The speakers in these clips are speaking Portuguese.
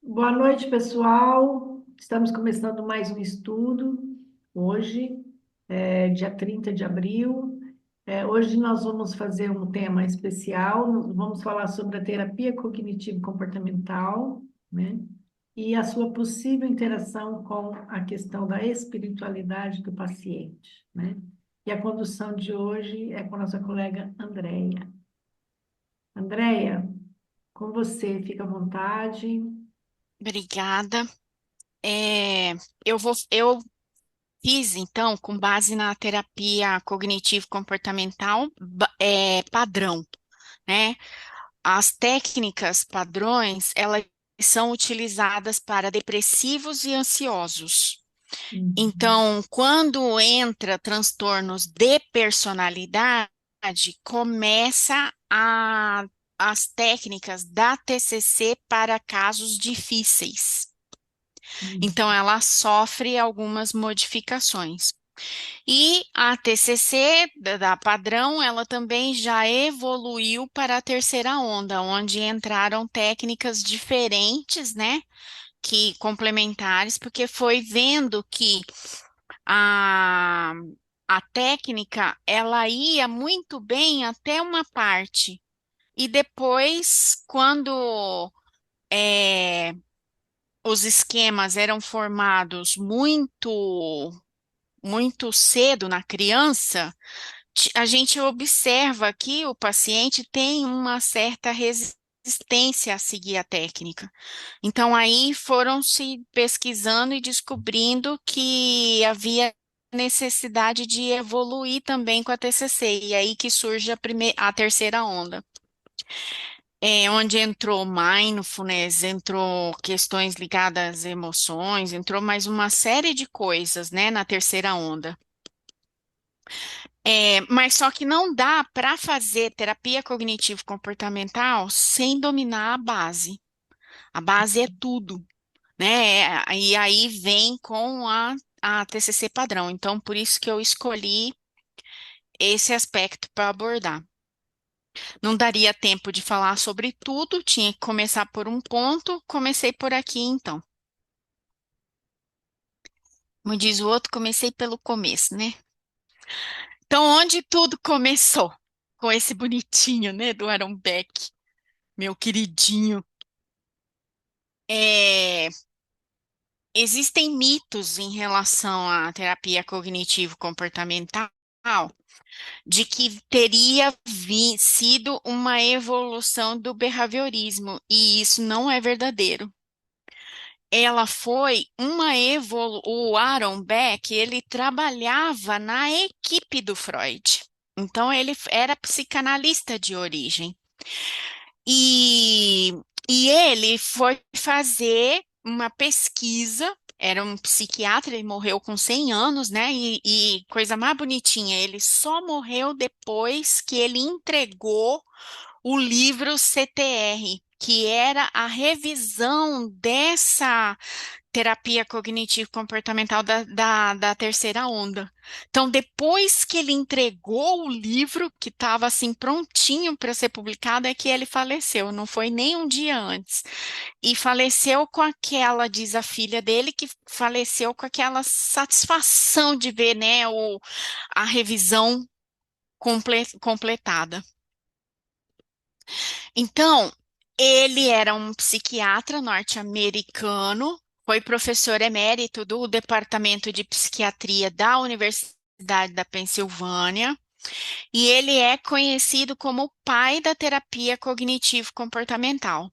Boa noite, pessoal. Estamos começando mais um estudo. Hoje, dia 30 de abril. Hoje nós vamos fazer um tema especial. Nós vamos falar sobre a terapia cognitivo-comportamental, né? E a sua possível interação com a questão da espiritualidade do paciente, né? E a condução de hoje é com a nossa colega Andréia. Andréia, com você, fica à vontade. Obrigada. É, eu fiz, então, com base na terapia cognitivo-comportamental, padrão, né? As técnicas padrões, elas são utilizadas para depressivos e ansiosos. Uhum. Então, quando entra transtornos de personalidade, começa as técnicas da TCC para casos difíceis. Então, Uhum. ela sofre algumas modificações. E a TCC da padrão, ela também já evoluiu para a terceira onda, onde entraram técnicas diferentes, né, que complementares, porque foi vendo que a, a técnica, ela ia muito bem até uma parte. E depois, quando é, os esquemas eram formados muito cedo na criança, a gente observa que o paciente tem uma certa resistência a seguir a técnica. Então aí foram se pesquisando e descobrindo que havia necessidade de evoluir também com a TCC, e aí que surge a terceira onda. Onde entrou mindfulness, entrou questões ligadas às emoções, entrou mais uma série de coisas, né, na terceira onda. Mas só que não dá para fazer terapia cognitivo-comportamental sem dominar a base. A base é tudo, né? E aí vem com a TCC padrão. Então, por isso que eu escolhi esse aspecto para abordar. Não daria tempo de falar sobre tudo, tinha que começar por um ponto, comecei por aqui então. Como diz o outro, comecei pelo começo, né? Então, onde tudo começou? Com esse bonitinho, né, do Aaron Beck, meu queridinho. É, existem mitos em relação à terapia cognitivo-comportamental de que teria sido uma evolução do behaviorismo, e isso não é verdadeiro. Ela foi uma O Aaron Beck, ele trabalhava na equipe do Freud. Então, ele era psicanalista de origem. E, e ele foi fazer uma pesquisa, era um psiquiatra, ele morreu com 100 anos, né? E coisa mais bonitinha, ele só morreu depois que ele entregou o livro CTR, que era a revisão dessa terapia cognitivo-comportamental da terceira onda. Então, depois que ele entregou o livro, que estava assim prontinho para ser publicado, é que ele faleceu, não foi nem um dia antes. E faleceu com aquela, diz a filha dele, que faleceu com aquela satisfação de ver, né, a revisão completada. Então, ele era um psiquiatra norte-americano, foi professor emérito do Departamento de Psiquiatria da Universidade da Pensilvânia, e ele é conhecido como o pai da terapia cognitivo-comportamental.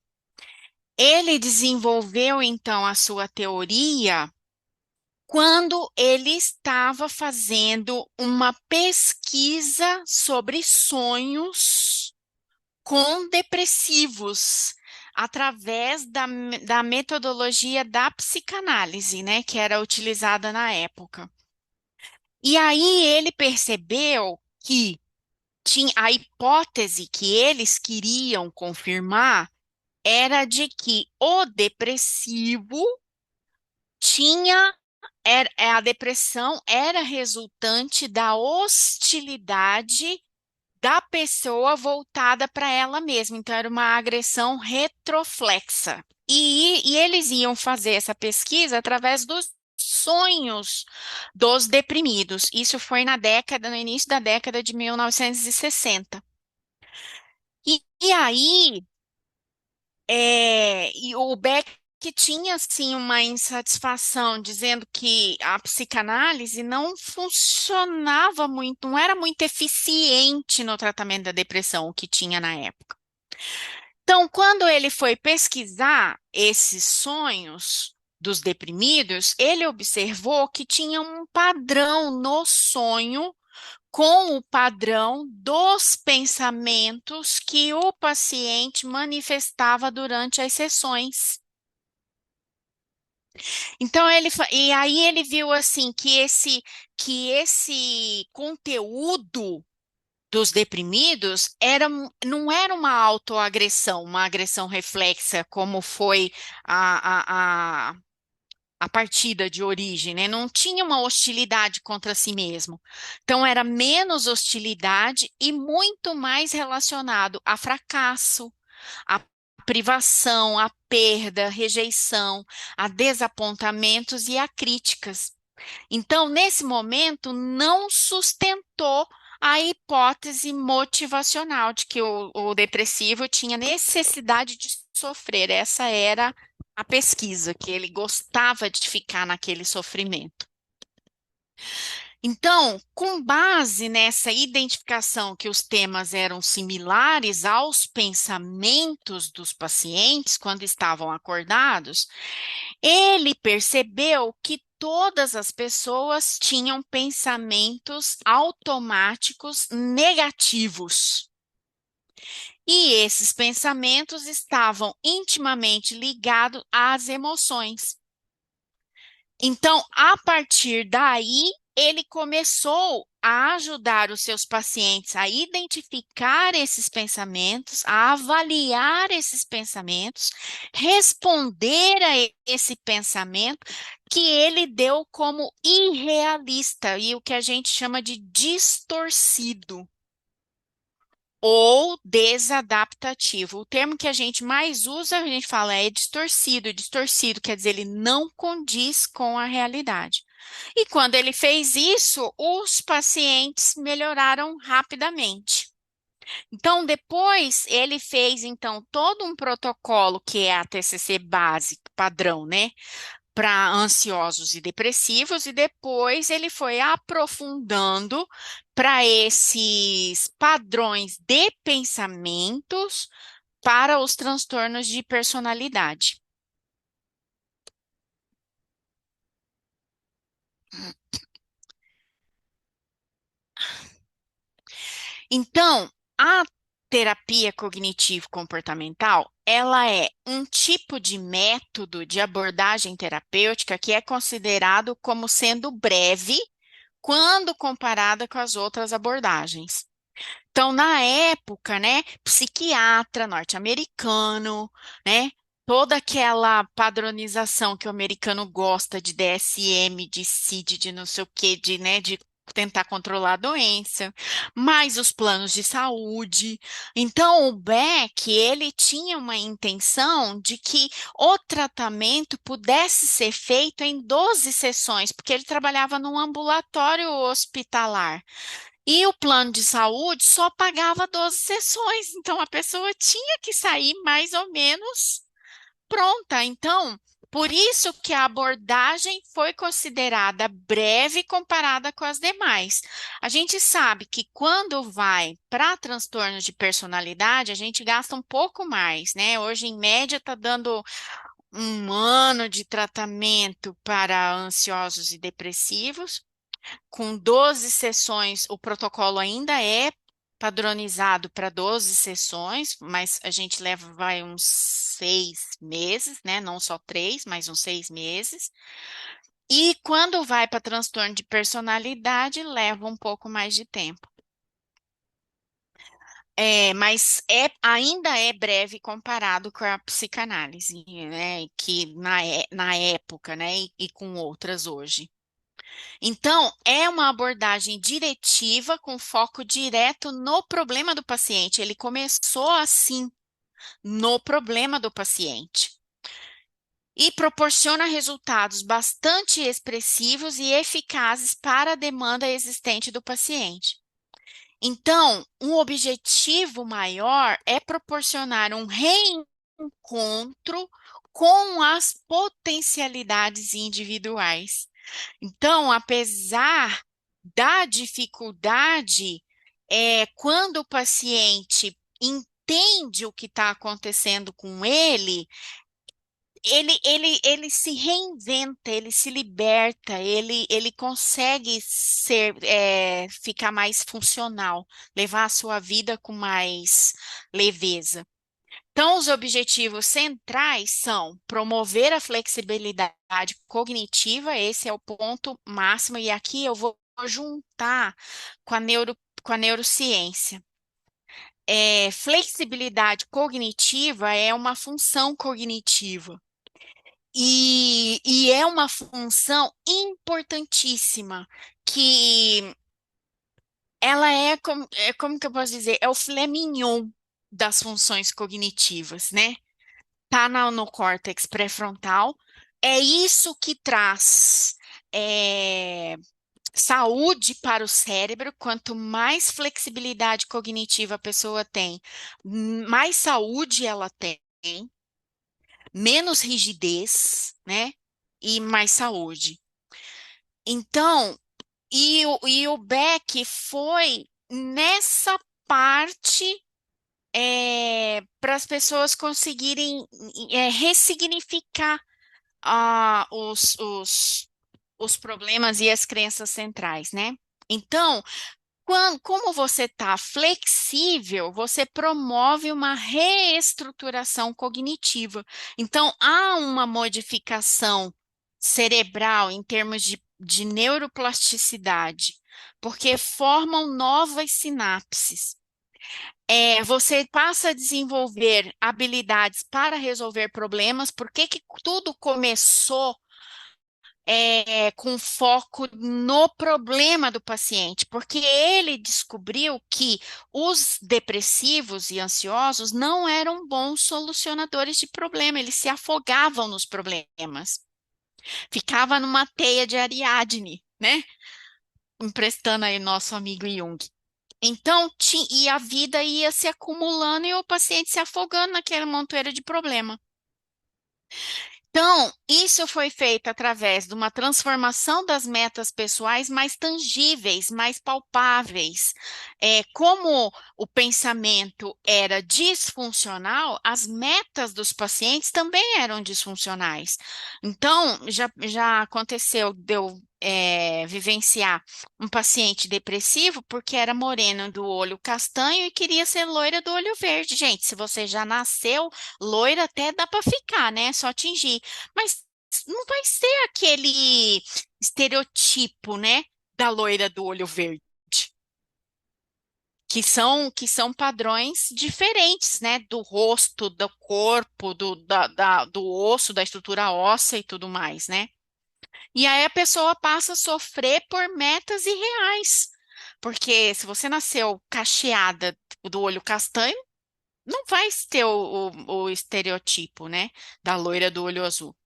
Ele desenvolveu, então, a sua teoria quando ele estava fazendo uma pesquisa sobre sonhos com depressivos, através da metodologia da psicanálise, né, que era utilizada na época. E aí ele percebeu que tinha a hipótese que eles queriam confirmar era de que o depressivo tinha a depressão era resultante da hostilidade da pessoa voltada para ela mesma. Então, era uma agressão retroflexa. E eles iam fazer essa pesquisa através dos sonhos dos deprimidos. Isso foi no início da década de 1960. E aí, e o Beck tinha assim uma insatisfação, dizendo que a psicanálise não funcionava muito, não era muito eficiente no tratamento da depressão, o que tinha na época. Então, quando ele foi pesquisar esses sonhos dos deprimidos, ele observou que tinha um padrão no sonho com o padrão dos pensamentos que o paciente manifestava durante as sessões. Então e aí ele viu assim que esse conteúdo dos deprimidos não era uma autoagressão, uma agressão reflexa, como foi a a partida de origem, né? Não tinha uma hostilidade contra si mesmo. Então, era menos hostilidade e muito mais relacionado a fracasso, a privação, a perda, rejeição, a desapontamentos e a críticas. Então, nesse momento, não sustentou a hipótese motivacional de que o depressivo tinha necessidade de sofrer. Essa era a pesquisa, que ele gostava de ficar naquele sofrimento. Então, com base nessa identificação que os temas eram similares aos pensamentos dos pacientes quando estavam acordados, ele percebeu que todas as pessoas tinham pensamentos automáticos negativos. E esses pensamentos estavam intimamente ligados às emoções. Então, a partir daí, ele começou a ajudar os seus pacientes a identificar esses pensamentos, a avaliar esses pensamentos, responder a esse pensamento que ele deu como irrealista e o que a gente chama de distorcido ou desadaptativo. O termo que a gente mais usa, a gente fala é distorcido. Distorcido quer dizer ele não condiz com a realidade. E quando ele fez isso, os pacientes melhoraram rapidamente. Então, depois ele fez então todo um protocolo que é a TCC básico, padrão, né? Para ansiosos e depressivos, e depois ele foi aprofundando para esses padrões de pensamentos para os transtornos de personalidade. Então, a terapia cognitivo-comportamental, ela é um tipo de método de abordagem terapêutica que é considerado como sendo breve quando comparada com as outras abordagens. Então, na época, né, psiquiatra norte-americano, né, toda aquela padronização que o americano gosta de DSM, de CID, de não sei o quê, de, né, de tentar controlar a doença, mais os planos de saúde. Então, o Beck, ele tinha uma intenção de que o tratamento pudesse ser feito em 12 sessões, porque ele trabalhava num ambulatório hospitalar. E o plano de saúde só pagava 12 sessões, então a pessoa tinha que sair mais ou menos pronta. Então, por isso que a abordagem foi considerada breve comparada com as demais. A gente sabe que quando vai para transtornos de personalidade, a gente gasta um pouco mais, né? Hoje, em média, está dando um ano de tratamento para ansiosos e depressivos. Com 12 sessões, o protocolo ainda é padronizado para 12 sessões, mas a gente leva, vai uns 6 meses, né? Não só 3, mas uns 6 meses. E quando vai para transtorno de personalidade, leva um pouco mais de tempo. Mas ainda é breve comparado com a psicanálise, né? Que na época, né? E com outras hoje. Então, é uma abordagem diretiva com foco direto no problema do paciente. Ele começou assim, no problema do paciente. e proporciona resultados bastante expressivos e eficazes para a demanda existente do paciente. Então, um objetivo maior é proporcionar um reencontro com as potencialidades individuais. Então, apesar da dificuldade, quando o paciente entende o que está acontecendo com ele se reinventa, ele se liberta, ele consegue ficar mais funcional, levar a sua vida com mais leveza. Então, os objetivos centrais são promover a flexibilidade cognitiva, esse é o ponto máximo, e aqui eu vou juntar com a neurociência. Flexibilidade cognitiva é uma função cognitiva. E é uma função importantíssima, que ela é como que eu posso dizer, é o filé mignon das funções cognitivas, né? Tá no córtex pré-frontal, é isso que traz é, saúde para o cérebro. Quanto mais flexibilidade cognitiva a pessoa tem, mais saúde ela tem, menos rigidez, né? E mais saúde. Então, e o Beck foi nessa parte para as pessoas conseguirem ressignificar os problemas e as crenças centrais, né? Então, como você está flexível, você promove uma reestruturação cognitiva. Então, há uma modificação cerebral em termos de neuroplasticidade, porque formam novas sinapses. Você passa a desenvolver habilidades para resolver problemas. Por que que tudo começou com foco no problema do paciente? Porque ele descobriu que os depressivos e ansiosos não eram bons solucionadores de problema, eles se afogavam nos problemas. Ficava numa teia de Ariadne, né? Emprestando aí nosso amigo Jung. Então, e a vida ia se acumulando e o paciente se afogando naquele montoeiro de problema. Então, isso foi feito através de uma transformação das metas pessoais mais tangíveis, mais palpáveis. Como o pensamento era disfuncional, as metas dos pacientes também eram disfuncionais. Então, já aconteceu de eu vivenciar um paciente depressivo porque era morena do olho castanho e queria ser loira do olho verde. Gente, se você já nasceu loira, até dá para ficar, né? Só tingir. Mas não vai ser aquele estereotipo, né, da loira do olho verde, que são padrões diferentes, né, do rosto, do corpo, do osso, da estrutura óssea e tudo mais, né? E aí a pessoa passa a sofrer por metas irreais, porque se você nasceu cacheada do olho castanho, não vai ter o estereotipo, né, da loira do olho azul.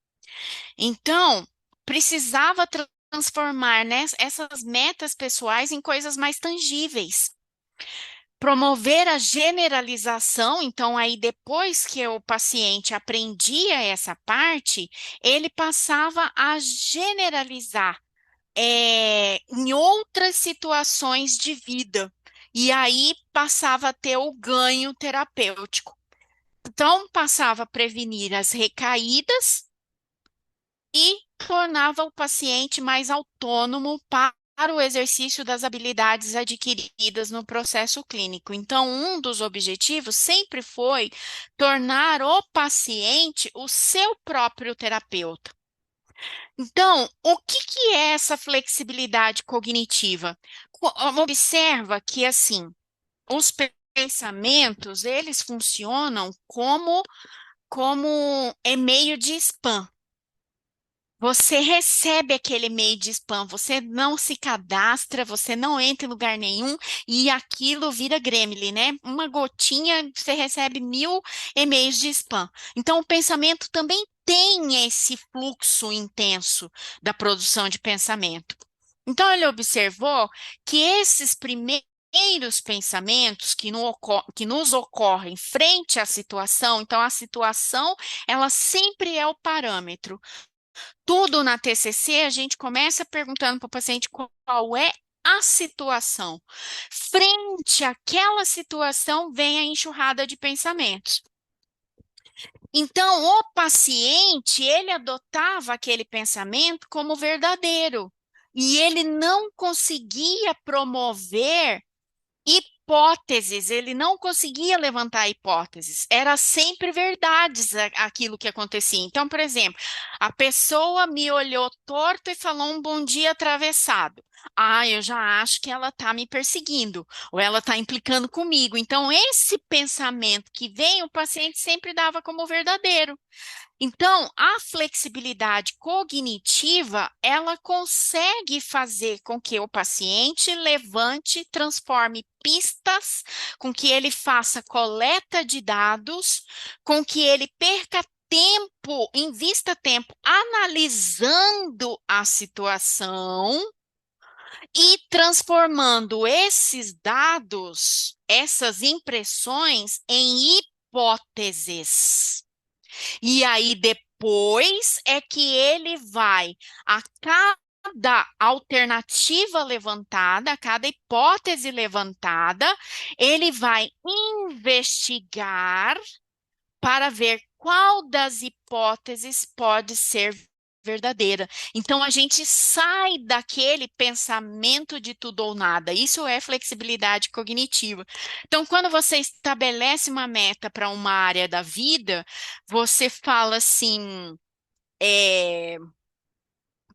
Então, precisava transformar, né, essas metas pessoais em coisas mais tangíveis. Promover a generalização, então, aí depois que o paciente aprendia essa parte, ele passava a generalizar em outras situações de vida. E aí passava a ter o ganho terapêutico. Então, passava a prevenir as recaídas e tornava o paciente mais autônomo para o exercício das habilidades adquiridas no processo clínico. Então, um dos objetivos sempre foi tornar o paciente o seu próprio terapeuta. Então, o que que é essa flexibilidade cognitiva? Observa que, assim, os pensamentos, eles funcionam como e-mail de spam. Você recebe aquele e-mail de spam, você não se cadastra, você não entra em lugar nenhum e aquilo vira gremlin, né? Uma gotinha, você recebe 1000 e-mails de spam. Então, o pensamento também tem esse fluxo intenso da produção de pensamento. Então, ele observou que esses primeiros pensamentos que nos ocorrem frente à situação, então a situação, ela sempre é o parâmetro. Tudo na TCC, a gente começa perguntando para o paciente qual é a situação. Frente àquela situação, vem a enxurrada de pensamentos. Então, o paciente, ele adotava aquele pensamento como verdadeiro. E ele não conseguia promover hipóteses, ele não conseguia levantar hipóteses, era sempre verdades aquilo que acontecia. Então, por exemplo, a pessoa me olhou torto e falou um bom dia atravessado. Ah, eu já acho que ela está me perseguindo, ou ela está implicando comigo. Então, esse pensamento que vem, o paciente sempre dava como verdadeiro. Então, a flexibilidade cognitiva, ela consegue fazer com que o paciente levante, transforme pistas, com que ele faça coleta de dados, com que ele perca tempo, invista tempo analisando a situação e transformando esses dados, essas impressões, em hipóteses. E aí depois é que ele vai a cada alternativa levantada, a cada hipótese levantada, ele vai investigar para ver qual das hipóteses pode ser verdadeira. Então a gente sai daquele pensamento de tudo ou nada. Isso é flexibilidade cognitiva. Então, quando você estabelece uma meta para uma área da vida, você fala assim: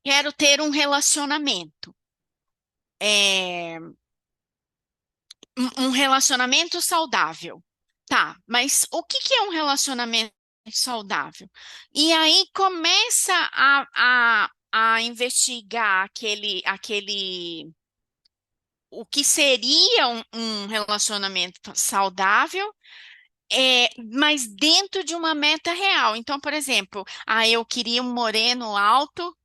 quero ter um relacionamento. É, um relacionamento saudável. Tá, mas o que que é um relacionamento saudável? E aí começa a investigar o que seria um relacionamento saudável, mas dentro de uma meta real. Então, por exemplo, eu queria um moreno alto,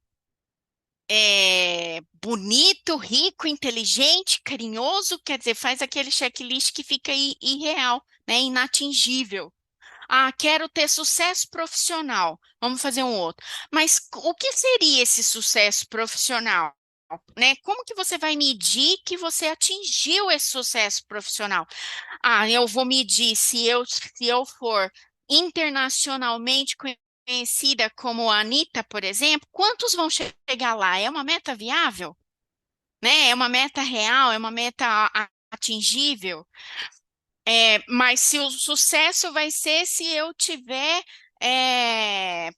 bonito, rico, inteligente, carinhoso, quer dizer, faz aquele checklist que fica irreal, né, inatingível. Ah, quero ter sucesso profissional. Vamos fazer um outro. Mas o que seria esse sucesso profissional? Né? Como que você vai medir que você atingiu esse sucesso profissional? Ah, eu vou medir se eu for internacionalmente conhecida como a Anitta, por exemplo, quantos vão chegar lá? É uma meta viável? Né? É uma meta real? É uma meta atingível? Mas se o sucesso vai ser se eu tiver é,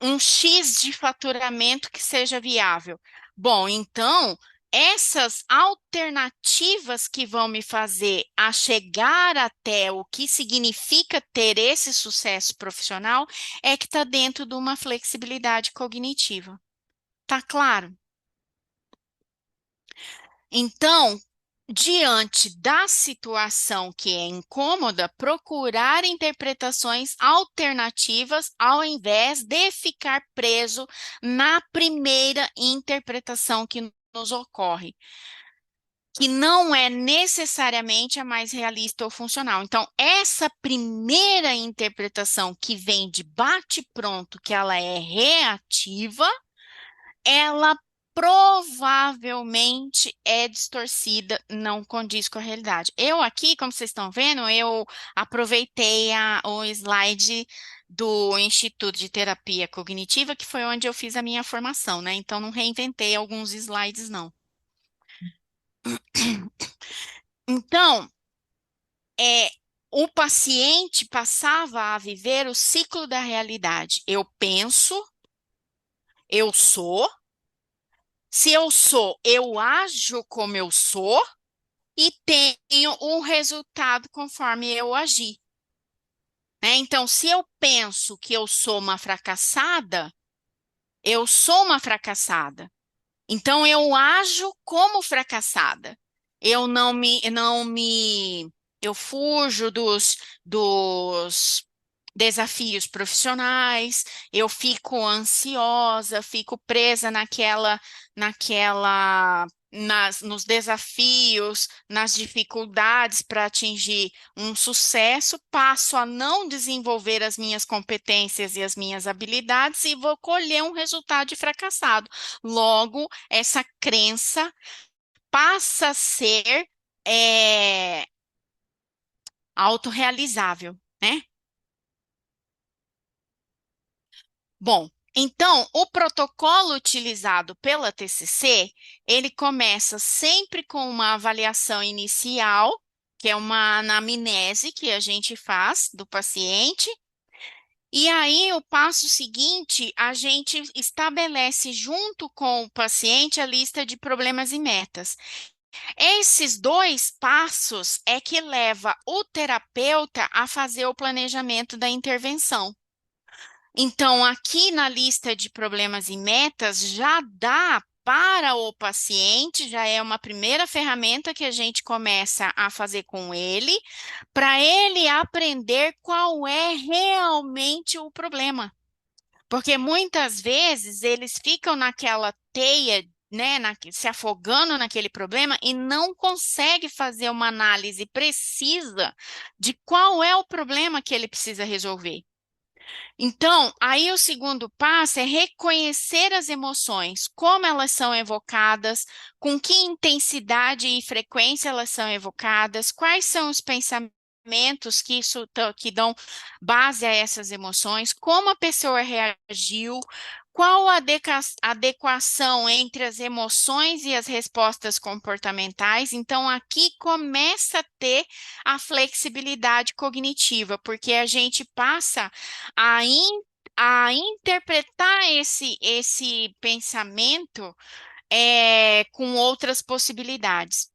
um X de faturamento que seja viável. Bom, então, essas alternativas que vão me fazer a chegar até o que significa ter esse sucesso profissional é que está dentro de uma flexibilidade cognitiva. Tá claro? Então, diante da situação que é incômoda, procurar interpretações alternativas ao invés de ficar preso na primeira interpretação que nos ocorre, que não é necessariamente a mais realista ou funcional. Então, essa primeira interpretação que vem de bate-pronto, que ela é reativa, ela provavelmente é distorcida, não condiz com a realidade. Eu aqui, como vocês estão vendo, eu aproveitei o slide do Instituto de Terapia Cognitiva, que foi onde eu fiz a minha formação, né? Então, não reinventei alguns slides, não. Então, é, o paciente passava a viver o ciclo da realidade. Eu penso, eu sou. Se eu sou, eu ajo como eu sou e tenho um resultado conforme eu agi, né? Então, se eu penso que eu sou uma fracassada, eu sou uma fracassada. Então, eu ajo como fracassada. Eu fujo dos desafios profissionais, eu fico ansiosa, fico presa nos desafios, nas dificuldades para atingir um sucesso, passo a não desenvolver as minhas competências e as minhas habilidades e vou colher um resultado de fracassado. Logo, essa crença passa a ser é, autorrealizável, né? Bom, então, o protocolo utilizado pela TCC, ele começa sempre com uma avaliação inicial, que é uma anamnese que a gente faz do paciente, e aí o passo seguinte, a gente estabelece junto com o paciente a lista de problemas e metas. Esses dois passos é que leva o terapeuta a fazer o planejamento da intervenção. Então, aqui na lista de problemas e metas, já dá para o paciente, já é uma primeira ferramenta que a gente começa a fazer com ele, para ele aprender qual é realmente o problema. Porque muitas vezes eles ficam naquela teia, né, se afogando naquele problema e não consegue fazer uma análise precisa de qual é o problema que ele precisa resolver. Então, aí o segundo passo é reconhecer as emoções, como elas são evocadas, com que intensidade e frequência elas são evocadas, quais são os pensamentos que dão base a essas emoções, como a pessoa reagiu, qual a adequação entre as emoções e as respostas comportamentais. Então, aqui começa a ter a flexibilidade cognitiva, porque a gente passa a, in- a interpretar esse pensamento com outras possibilidades.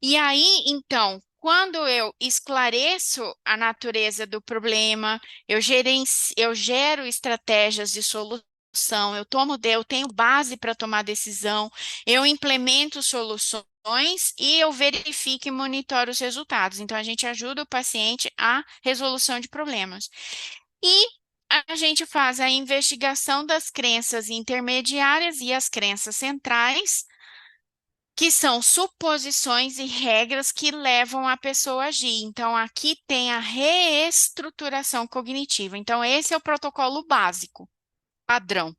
E aí, então, quando eu esclareço a natureza do problema, eu gero estratégias de solução, eu tenho base para tomar decisão, eu implemento soluções e eu verifico e monitoro os resultados. Então, a gente ajuda o paciente à resolução de problemas. E a gente faz a investigação das crenças intermediárias e as crenças centrais, que são suposições e regras que levam a pessoa a agir. Então, aqui tem a reestruturação cognitiva. Então, esse é o protocolo básico, padrão.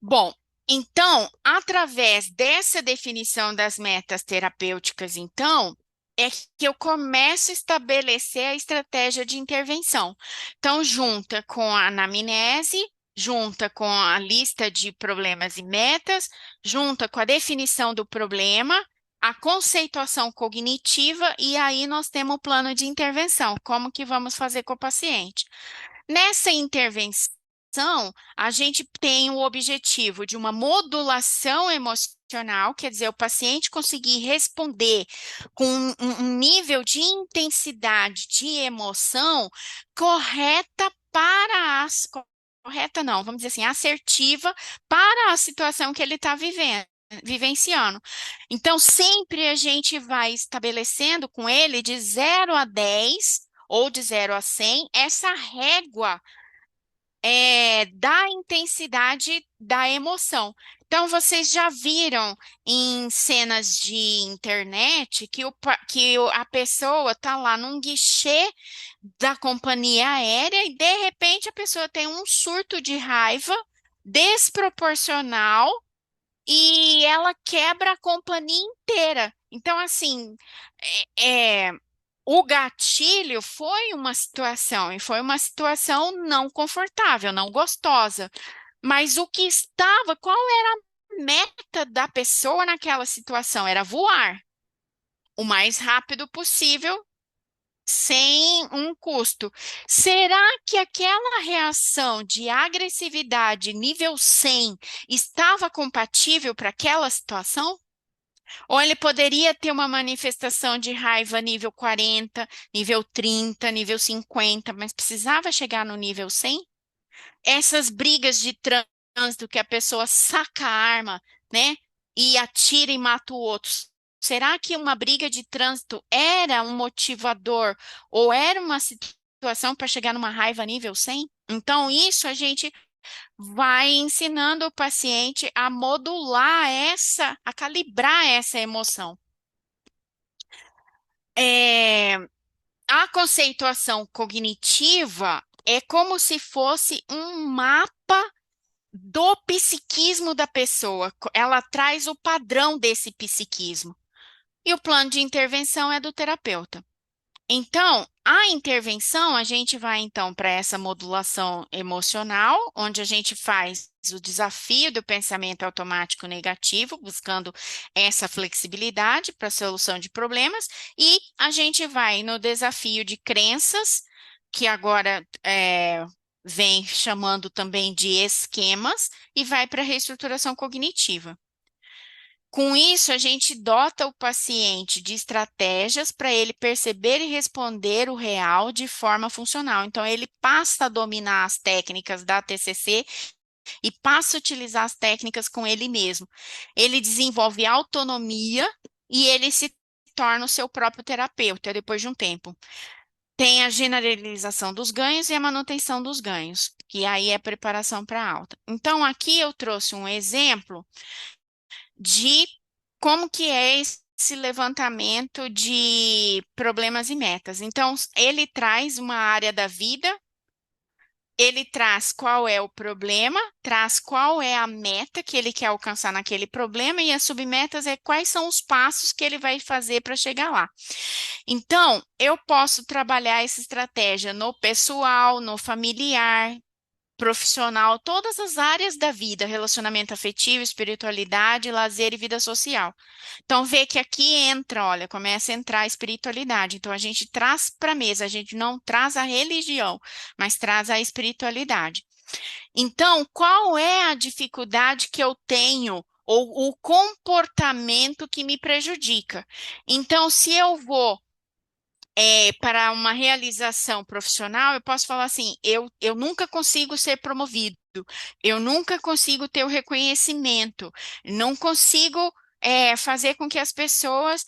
Bom, então, através dessa definição das metas terapêuticas, então, é que eu começo a estabelecer a estratégia de intervenção. Então, junta com a anamnese, junta com a lista de problemas e metas, junta com a definição do problema, a conceituação cognitiva, e aí nós temos o plano de intervenção, como que vamos fazer com o paciente. Nessa intervenção, a gente tem o objetivo de uma modulação emocional, quer dizer, o paciente conseguir responder com um nível de intensidade de emoção correta para as correta não, vamos dizer assim, assertiva para a situação que ele está vivenciando. Então, sempre a gente vai estabelecendo com ele de 0 a 10 ou de 0 a 100 essa régua da intensidade da emoção. Então, vocês já viram em cenas de internet a pessoa está lá num guichê da companhia aérea e, de repente, a pessoa tem um surto de raiva desproporcional e ela quebra a companhia inteira. Então, assim, é, o gatilho foi uma situação, e foi uma situação não confortável, não gostosa. Mas o que estava, qual era a meta da pessoa naquela situação? Era voar o mais rápido possível, sem um custo. Será que aquela reação de agressividade nível 100 estava compatível para aquela situação? Ou ele poderia ter uma manifestação de raiva nível 40, nível 30, nível 50, mas precisava chegar no nível 100? Essas brigas de trânsito que a pessoa saca a arma, né? E atira e mata o outro. Será que uma briga de trânsito era um motivador ou era uma situação para chegar numa raiva nível 100? Então, isso a gente vai ensinando o paciente a modular a calibrar essa emoção. É, a conceituação cognitiva é como se fosse um mapa do psiquismo da pessoa. Ela traz o padrão desse psiquismo. E o plano de intervenção é do terapeuta. Então, a intervenção, a gente vai então para essa modulação emocional, onde a gente faz o desafio do pensamento automático negativo, buscando essa flexibilidade para a solução de problemas, e a gente vai no desafio de crenças, que agora vem chamando também de esquemas, e vai para a reestruturação cognitiva. Com isso, a gente dota o paciente de estratégias para ele perceber e responder o real de forma funcional. Então, ele passa a dominar as técnicas da TCC e passa a utilizar as técnicas com ele mesmo. Ele desenvolve autonomia e ele se torna o seu próprio terapeuta depois de um tempo. Tem a generalização dos ganhos e a manutenção dos ganhos, que aí é preparação para alta. Então, aqui eu trouxe um exemplo de como que é esse levantamento de problemas e metas. Então, ele traz uma área da vida, ele traz qual é o problema, traz qual é a meta que ele quer alcançar naquele problema e as submetas é quais são os passos que ele vai fazer para chegar lá. Então, eu posso trabalhar essa estratégia no pessoal, no familiar, profissional, todas as áreas da vida, relacionamento afetivo, espiritualidade, lazer e vida social. Então, vê que aqui entra, olha, começa a entrar a espiritualidade. Então, a gente traz para a mesa, a gente não traz a religião, mas traz a espiritualidade. Então, qual é a dificuldade que eu tenho ou o comportamento que me prejudica? Então, se eu vou para uma realização profissional, eu posso falar assim: eu nunca consigo ser promovido, eu nunca consigo ter o reconhecimento, não consigo fazer com que as pessoas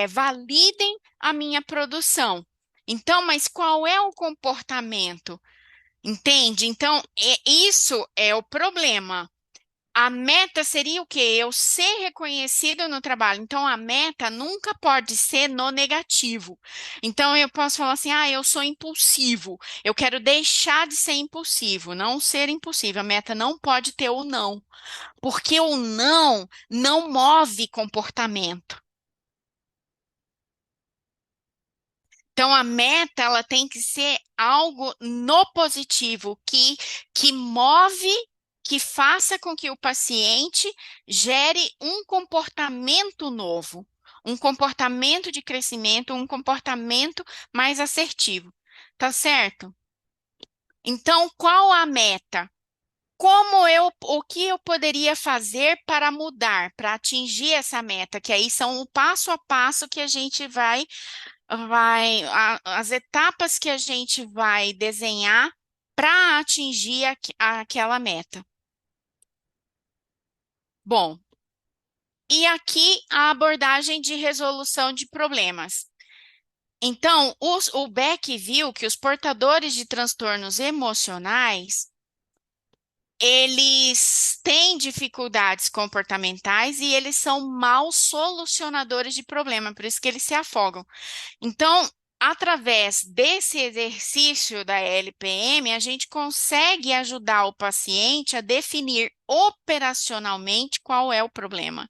validem a minha produção. Então, mas qual é o comportamento? Entende? Então, isso é o problema. A meta seria o quê? Eu ser reconhecido no trabalho. Então, a meta nunca pode ser no negativo. Então, eu posso falar assim: eu sou impulsivo. Eu quero deixar de ser impulsivo, não ser impulsivo. A meta não pode ter o não, porque o não move comportamento. Então, a meta, ela tem que ser algo no positivo, que move, que faça com que o paciente gere um comportamento novo, um comportamento de crescimento, um comportamento mais assertivo. Tá certo? Então, qual a meta? O que eu poderia fazer para mudar, para atingir essa meta? Que aí são o passo a passo que a gente as etapas que a gente vai desenhar para atingir aquela meta. Bom, e aqui a abordagem de resolução de problemas. Então, o Beck viu que os portadores de transtornos emocionais, eles têm dificuldades comportamentais e eles são maus solucionadores de problema, por isso que eles se afogam. Então, através desse exercício da LPM, a gente consegue ajudar o paciente a definir operacionalmente qual é o problema.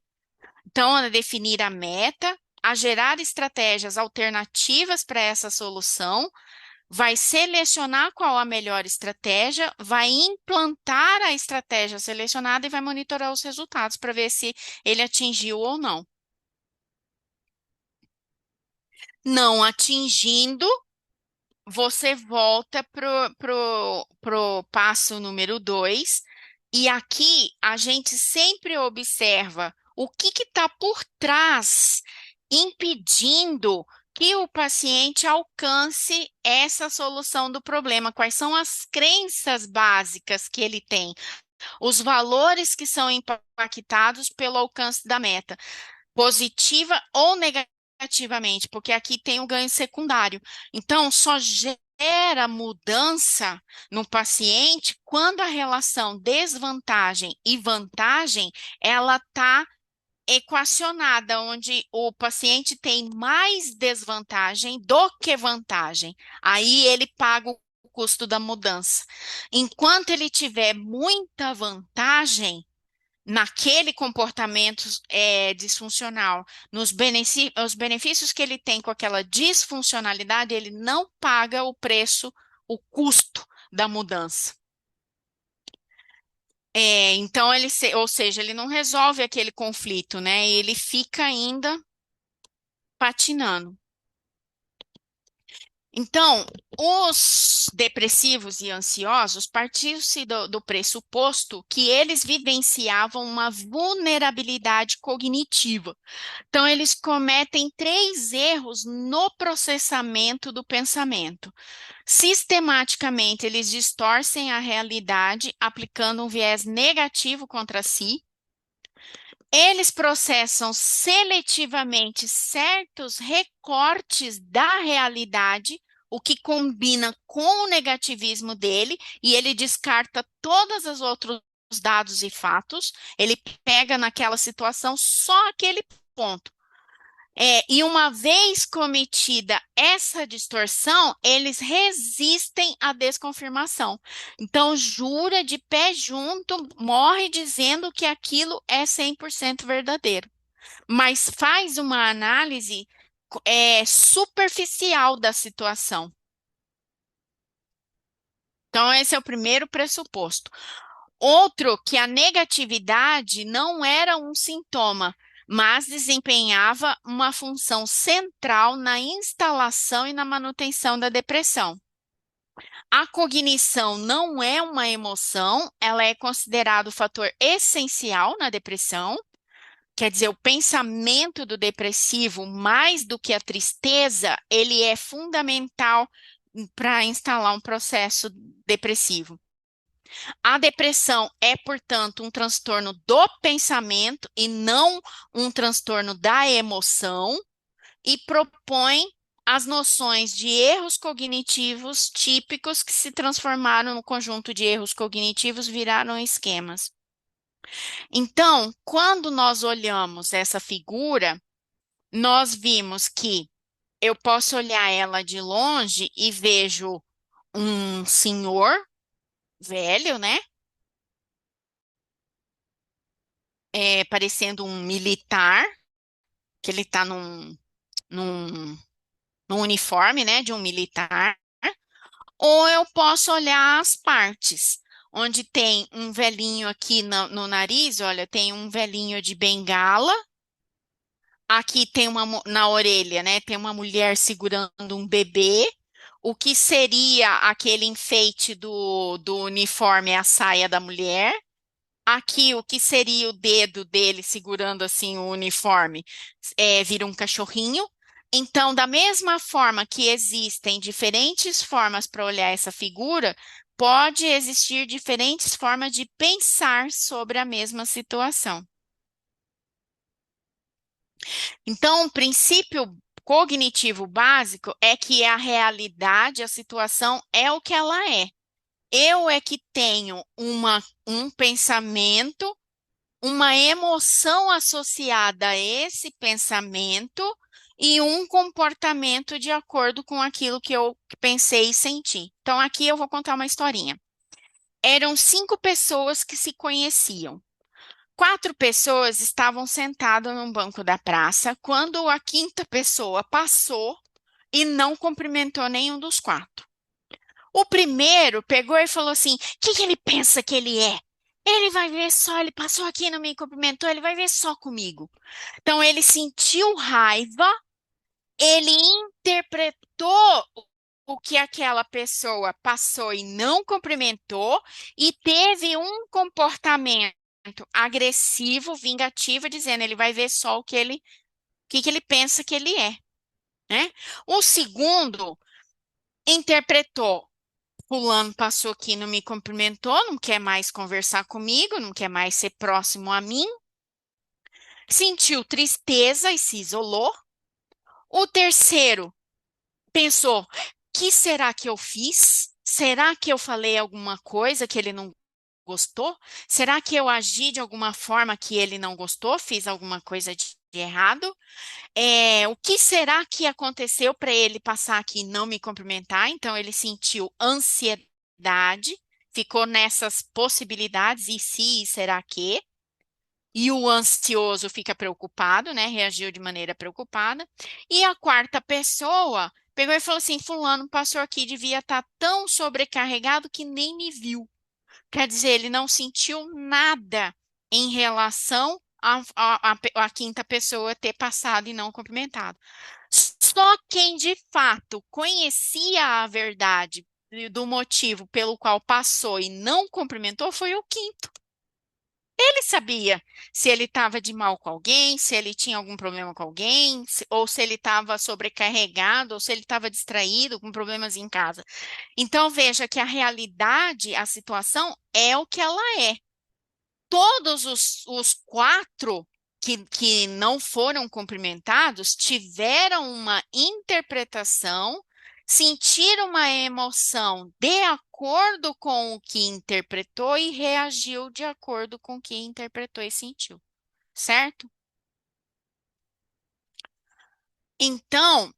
Então, a definir a meta, a gerar estratégias alternativas para essa solução, vai selecionar qual a melhor estratégia, vai implantar a estratégia selecionada e vai monitorar os resultados para ver se ele atingiu ou não. Não atingindo, você volta pro passo número 2, e aqui a gente sempre observa o que está por trás, impedindo que o paciente alcance essa solução do problema. Quais são as crenças básicas que ele tem, os valores que são impactados pelo alcance da meta. positiva ou negativamente, porque aqui tem o ganho secundário. Então, só gera mudança no paciente quando a relação desvantagem e vantagem ela está equacionada, onde o paciente tem mais desvantagem do que vantagem. Aí ele paga o custo da mudança. Enquanto ele tiver muita vantagem, naquele comportamento disfuncional, os benefícios que ele tem com aquela disfuncionalidade, ele não paga o preço, o custo da mudança. Então, ou seja, ele não resolve aquele conflito, né? Ele fica ainda patinando. Então, os depressivos e ansiosos partiam-se do pressuposto que eles vivenciavam uma vulnerabilidade cognitiva. Então, eles cometem três erros no processamento do pensamento. Sistematicamente, eles distorcem a realidade aplicando um viés negativo contra si. Eles processam seletivamente certos recortes da realidade, o que combina com o negativismo dele, e ele descarta todos os outros dados e fatos. Ele pega naquela situação só aquele ponto. E uma vez cometida essa distorção, eles resistem à desconfirmação. Então, jura de pé junto, morre dizendo que aquilo é 100% verdadeiro. Mas faz uma análise superficial da situação. Então, esse é o primeiro pressuposto. Outro, que a negatividade não era um sintoma, mas desempenhava uma função central na instalação e na manutenção da depressão. A cognição não é uma emoção, ela é considerada o fator essencial na depressão. Quer dizer, o pensamento do depressivo, mais do que a tristeza, ele é fundamental para instalar um processo depressivo. A depressão é, portanto, um transtorno do pensamento e não um transtorno da emoção, e propõe as noções de erros cognitivos típicos que se transformaram no conjunto de erros cognitivos, viraram esquemas. Então, quando nós olhamos essa figura, nós vimos que eu posso olhar ela de longe e vejo um senhor velho, né? Parecendo um militar, que ele está num, num uniforme, né, de um militar, ou eu posso olhar as partes, onde tem um velhinho aqui no nariz, olha, tem um velhinho de bengala, aqui tem na orelha, né, tem uma mulher segurando um bebê, o que seria aquele enfeite do uniforme, a saia da mulher. Aqui, o que seria o dedo dele segurando assim o uniforme? Vira um cachorrinho. Então, da mesma forma que existem diferentes formas para olhar essa figura, pode existir diferentes formas de pensar sobre a mesma situação. Então, o princípio cognitivo básico é que a realidade, a situação é o que ela é. Eu é que tenho um pensamento, uma emoção associada a esse pensamento e um comportamento de acordo com aquilo que eu pensei e senti. Então, aqui eu vou contar uma historinha. Eram 5 pessoas que se conheciam. 4 pessoas estavam sentadas num banco da praça quando a quinta pessoa passou e não cumprimentou nenhum dos 4. O primeiro pegou e falou assim: o que que ele pensa que ele é? Ele vai ver só, ele passou aqui e não me cumprimentou, ele vai ver só comigo. Então ele sentiu raiva, ele interpretou o que aquela pessoa passou e não cumprimentou e teve um comportamento agressivo, vingativo, dizendo ele vai ver só que ele pensa que ele é, né? O segundo interpretou: fulano passou aqui, não me cumprimentou, não quer mais conversar comigo, não quer mais ser próximo a mim. sentiu tristeza e se isolou. O terceiro pensou: que será que eu fiz? Será que eu falei alguma coisa que ele não gostou? Será que eu agi de alguma forma que ele não gostou? Fiz alguma coisa de errado? O que será que aconteceu para ele passar aqui e não me cumprimentar? Então, ele sentiu ansiedade, ficou nessas possibilidades, e se, e será que? E o ansioso fica preocupado, né? Reagiu de maneira preocupada. E a quarta pessoa pegou e falou assim: Fulano passou aqui, devia estar tão sobrecarregado que nem me viu. Quer dizer, ele não sentiu nada em relação à quinta pessoa ter passado e não cumprimentado. Só quem de fato conhecia a verdade do motivo pelo qual passou e não cumprimentou foi o quinto. Ele sabia se ele estava de mal com alguém, se ele tinha algum problema com alguém, ou se ele estava sobrecarregado, ou se ele estava distraído com problemas em casa. Então veja que a realidade, a situação é o que ela é. Todos os quatro que não foram cumprimentados tiveram uma interpretação, sentiram uma emoção de acordo com o que interpretou e reagiu de acordo com o que interpretou e sentiu, certo? Então,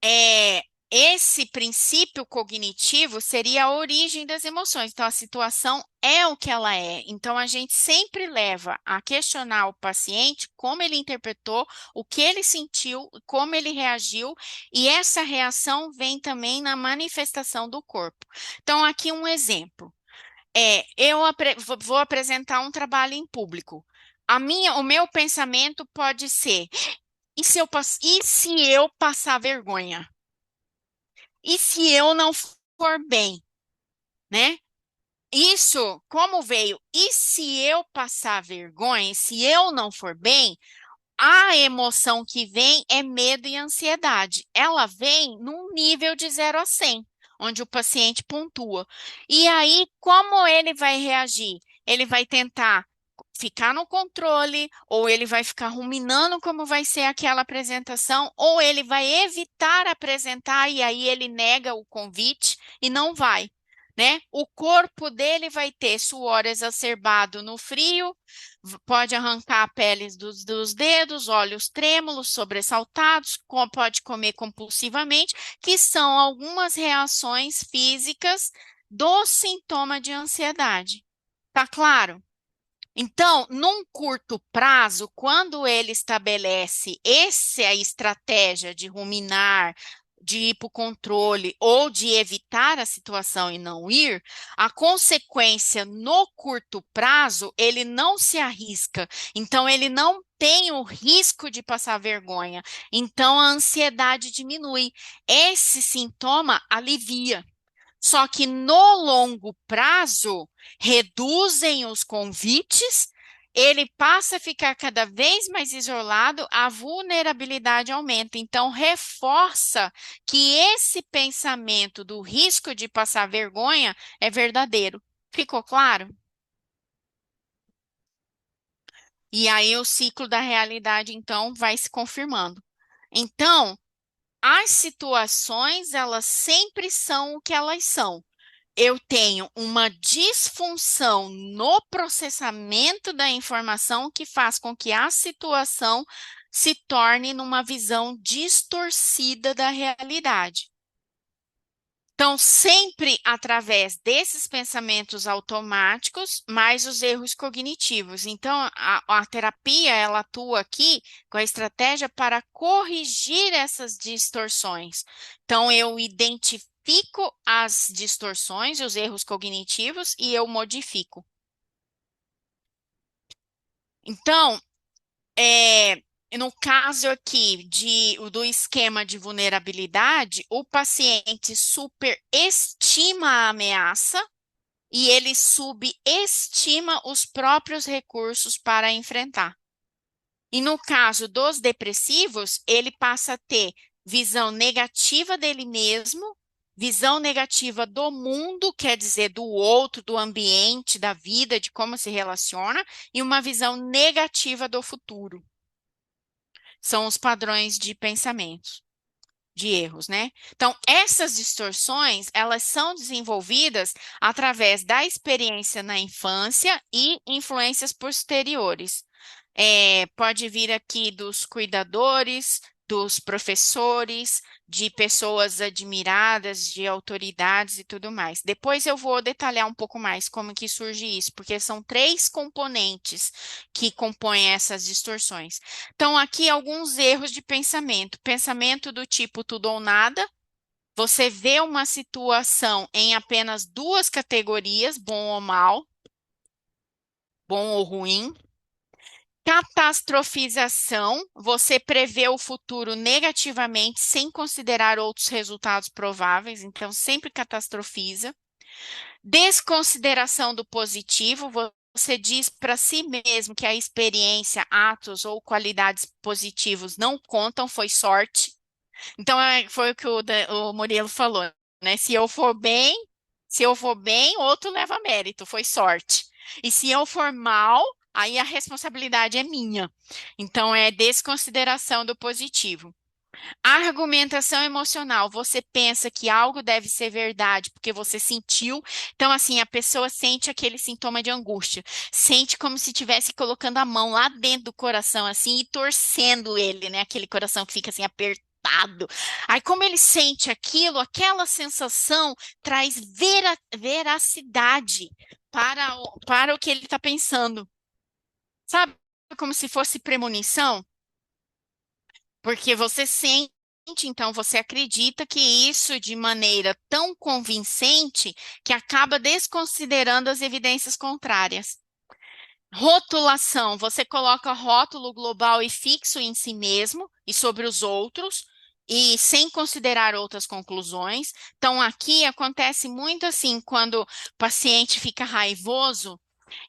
é, esse princípio cognitivo seria a origem das emoções. Então, a situação é o que ela é. Então, a gente sempre leva a questionar o paciente como ele interpretou, o que ele sentiu, como ele reagiu, e essa reação vem também na manifestação do corpo. Então, aqui um exemplo. Vou apresentar um trabalho em público. O meu pensamento pode ser: e se eu passar vergonha? E se eu não for bem, né? Isso, como veio, e se eu passar vergonha, e se eu não for bem, a emoção que vem é medo e ansiedade. Ela vem num nível de 0 a 100, onde o paciente pontua. E aí, como ele vai reagir? Ele vai tentar ficar no controle, ou ele vai ficar ruminando como vai ser aquela apresentação, ou ele vai evitar apresentar e aí ele nega o convite e não vai, né? O corpo dele vai ter suor exacerbado no frio, pode arrancar a pele dos dedos, olhos trêmulos, sobressaltados, pode comer compulsivamente, que são algumas reações físicas do sintoma de ansiedade. Tá claro? Então, num curto prazo, quando ele estabelece essa estratégia de ruminar, de ir para o controle ou de evitar a situação e não ir, a consequência no curto prazo, ele não se arrisca. Então, ele não tem o risco de passar vergonha. Então, a ansiedade diminui. Esse sintoma alivia. Só que no longo prazo, reduzem os convites, ele passa a ficar cada vez mais isolado, a vulnerabilidade aumenta. Então, reforça que esse pensamento do risco de passar vergonha é verdadeiro. Ficou claro? E aí o ciclo da realidade, então, vai se confirmando. Então, as situações, elas sempre são o que elas são. Eu tenho uma disfunção no processamento da informação que faz com que a situação se torne numa visão distorcida da realidade. Então, sempre através desses pensamentos automáticos, mais os erros cognitivos. Então, a terapia, ela atua aqui com a estratégia para corrigir essas distorções. Então, eu identifico as distorções, os erros cognitivos e eu modifico. Então, é, no caso aqui do esquema de vulnerabilidade, o paciente superestima a ameaça e ele subestima os próprios recursos para enfrentar. E no caso dos depressivos, ele passa a ter visão negativa dele mesmo, Visão negativa do mundo, quer dizer, do outro, do ambiente, da vida, de como se relaciona, e uma visão negativa do futuro. São os padrões de pensamento, de erros, né? Então, essas distorções, elas são desenvolvidas através da experiência na infância e influências posteriores. Pode vir aqui dos cuidadores, dos professores, de pessoas admiradas, de autoridades e tudo mais. Depois eu vou detalhar um pouco mais como que surge isso, porque são três componentes que compõem essas distorções. Então, aqui alguns erros de pensamento. Pensamento do tipo tudo ou nada. Você vê uma situação em apenas duas categorias, bom ou mal, bom ou ruim. Catastrofização, você prevê o futuro negativamente, sem considerar outros resultados prováveis, então sempre catastrofiza. Desconsideração do positivo, você diz para si mesmo que a experiência, atos ou qualidades positivos não contam, foi sorte. Então, foi o que o Murilo falou, né? Se eu for bem, outro leva mérito, foi sorte. E se eu for mal, aí a responsabilidade é minha. Então, é desconsideração do positivo. Argumentação emocional, você pensa que algo deve ser verdade porque você sentiu. Então, assim, a pessoa sente aquele sintoma de angústia, sente como se estivesse colocando a mão lá dentro do coração, assim, e torcendo ele, né? Aquele coração que fica assim apertado. Aí, como ele sente aquilo, aquela sensação traz veracidade para o que ele está pensando. Sabe? Como se fosse premonição. Porque você sente, então você acredita que isso de maneira tão convincente que acaba desconsiderando as evidências contrárias. Rotulação, você coloca rótulo global e fixo em si mesmo e sobre os outros, e sem considerar outras conclusões. Então, aqui acontece muito assim, quando o paciente fica raivoso.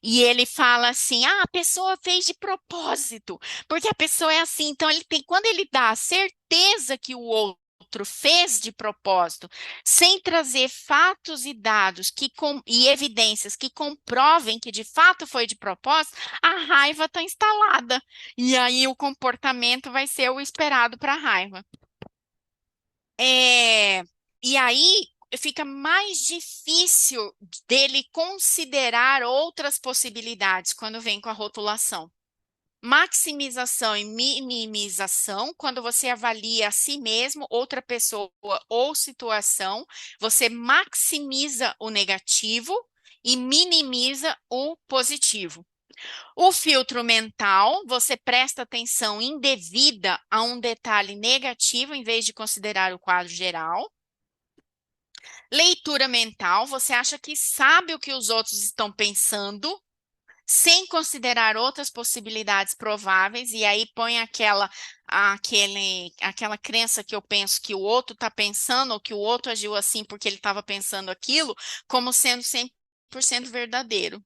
E ele fala assim: ah, a pessoa fez de propósito, porque a pessoa é assim. Então, quando ele dá a certeza que o outro fez de propósito, sem trazer fatos e dados e evidências que comprovem que de fato foi de propósito, a raiva está instalada. E aí o comportamento vai ser o esperado para a raiva. É, e aí fica mais difícil dele considerar outras possibilidades quando vem com a rotulação. Maximização e minimização, quando você avalia a si mesmo, outra pessoa ou situação, você maximiza o negativo e minimiza o positivo. O filtro mental, você presta atenção indevida a um detalhe negativo em vez de considerar o quadro geral. Leitura mental, você acha que sabe o que os outros estão pensando, sem considerar outras possibilidades prováveis, e aí põe aquela crença que eu penso que o outro está pensando, ou que o outro agiu assim porque ele estava pensando aquilo, como sendo 100% verdadeiro.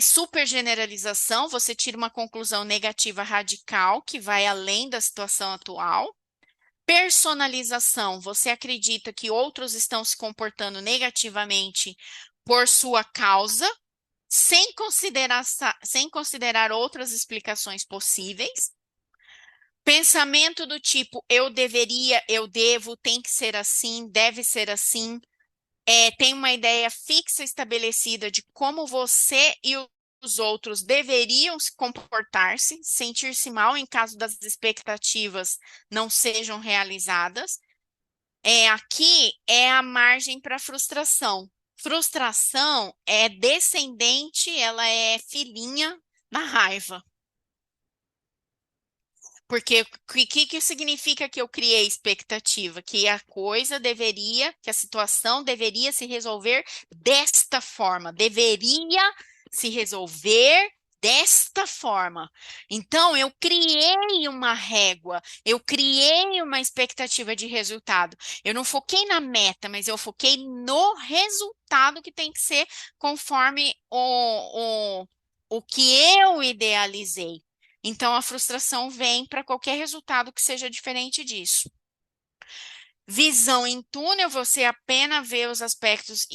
Supergeneralização, você tira uma conclusão negativa radical que vai além da situação atual. Personalização, você acredita que outros estão se comportando negativamente por sua causa, sem considerar outras explicações possíveis. Pensamento do tipo eu deveria, eu devo, tem que ser assim, deve ser assim. Tem uma ideia fixa estabelecida de como você e os outros deveriam se comportar-se, sentir-se mal em caso das expectativas não sejam realizadas. Aqui é a margem para frustração. Frustração é descendente, ela é filhinha da raiva. Porque o que significa que eu criei expectativa? Que a coisa deveria, que a situação deveria se resolver desta forma, deveria se resolver desta forma. Então, eu criei uma régua, eu criei uma expectativa de resultado. Eu não foquei na meta, mas eu foquei no resultado que tem que ser conforme o que eu idealizei. Então, a frustração vem para qualquer resultado que seja diferente disso. Visão em túnel, você apenas vê os aspectos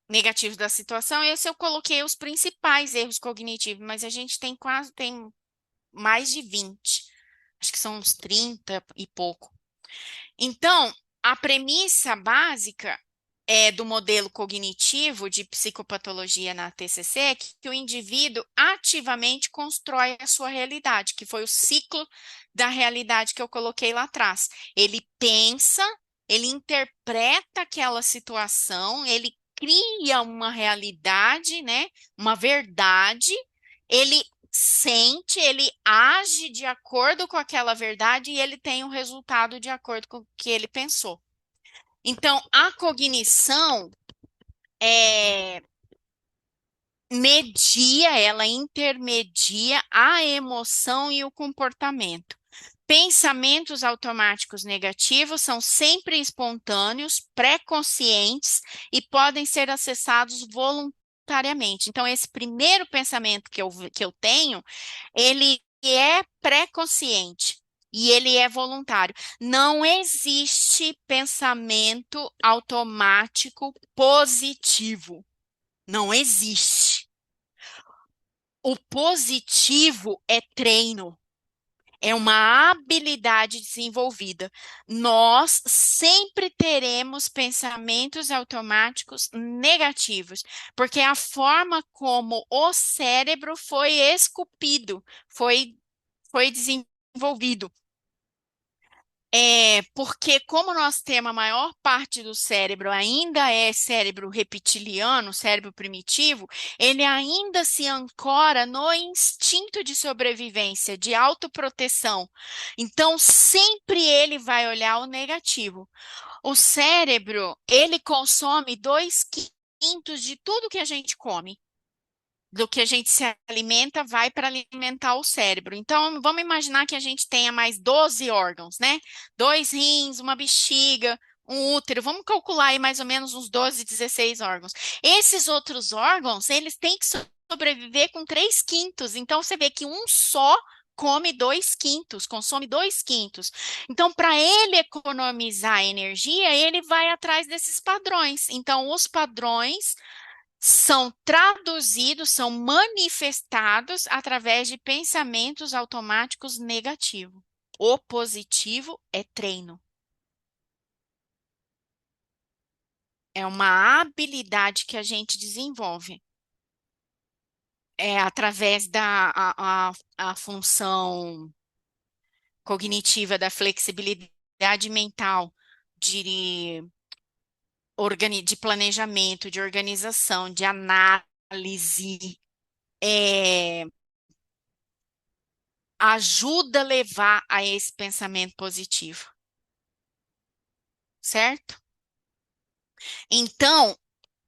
negativos da situação. Esse eu coloquei os principais erros cognitivos, mas a gente tem mais de 20. Acho que são uns 30 e pouco. Então, a premissa básica do modelo cognitivo de psicopatologia na TCC é que o indivíduo ativamente constrói a sua realidade, que foi o ciclo da realidade que eu coloquei lá atrás. Ele pensa, ele interpreta aquela situação, ele cria uma realidade, né, uma verdade, ele sente, ele age de acordo com aquela verdade e ele tem o resultado de acordo com o que ele pensou. Então, a cognição é, ela intermedia a emoção e o comportamento. Pensamentos automáticos negativos são sempre espontâneos, pré-conscientes e podem ser acessados voluntariamente. Então, esse primeiro pensamento que eu tenho, ele é pré-consciente e ele é voluntário. Não existe pensamento automático positivo. Não existe. O positivo é treino. É uma habilidade desenvolvida. Nós sempre teremos pensamentos automáticos negativos, porque é a forma como o cérebro foi esculpido, foi desenvolvido. Porque como nós temos a maior parte do cérebro ainda é cérebro reptiliano, cérebro primitivo, ele ainda se ancora no instinto de sobrevivência, de autoproteção. Então, sempre ele vai olhar o negativo. O cérebro, ele consome 2/5 de tudo que a gente come, do que a gente se alimenta vai para alimentar o cérebro. Então, vamos imaginar que a gente tenha mais 12 órgãos, né? 2 rins, uma bexiga, um útero. Vamos calcular aí mais ou menos uns 12, 16 órgãos. Esses outros órgãos, eles têm que sobreviver com 3/5. Então, você vê que um só come 2/5, consome 2/5. Então, para ele economizar energia, ele vai atrás desses padrões. Então, os padrões são traduzidos, são manifestados através de pensamentos automáticos negativos. O positivo é treino. É uma habilidade que a gente desenvolve. É através da a função cognitiva da flexibilidade mental, de, de planejamento, de organização, de análise. É, ajuda a levar a esse pensamento positivo, certo? Então,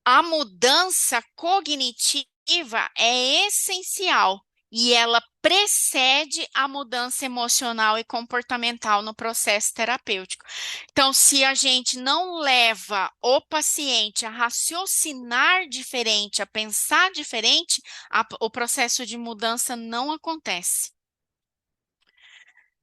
a mudança cognitiva é essencial e ela precede a mudança emocional e comportamental no processo terapêutico. Então, se a gente não leva o paciente a raciocinar diferente, a pensar diferente, o processo de mudança não acontece.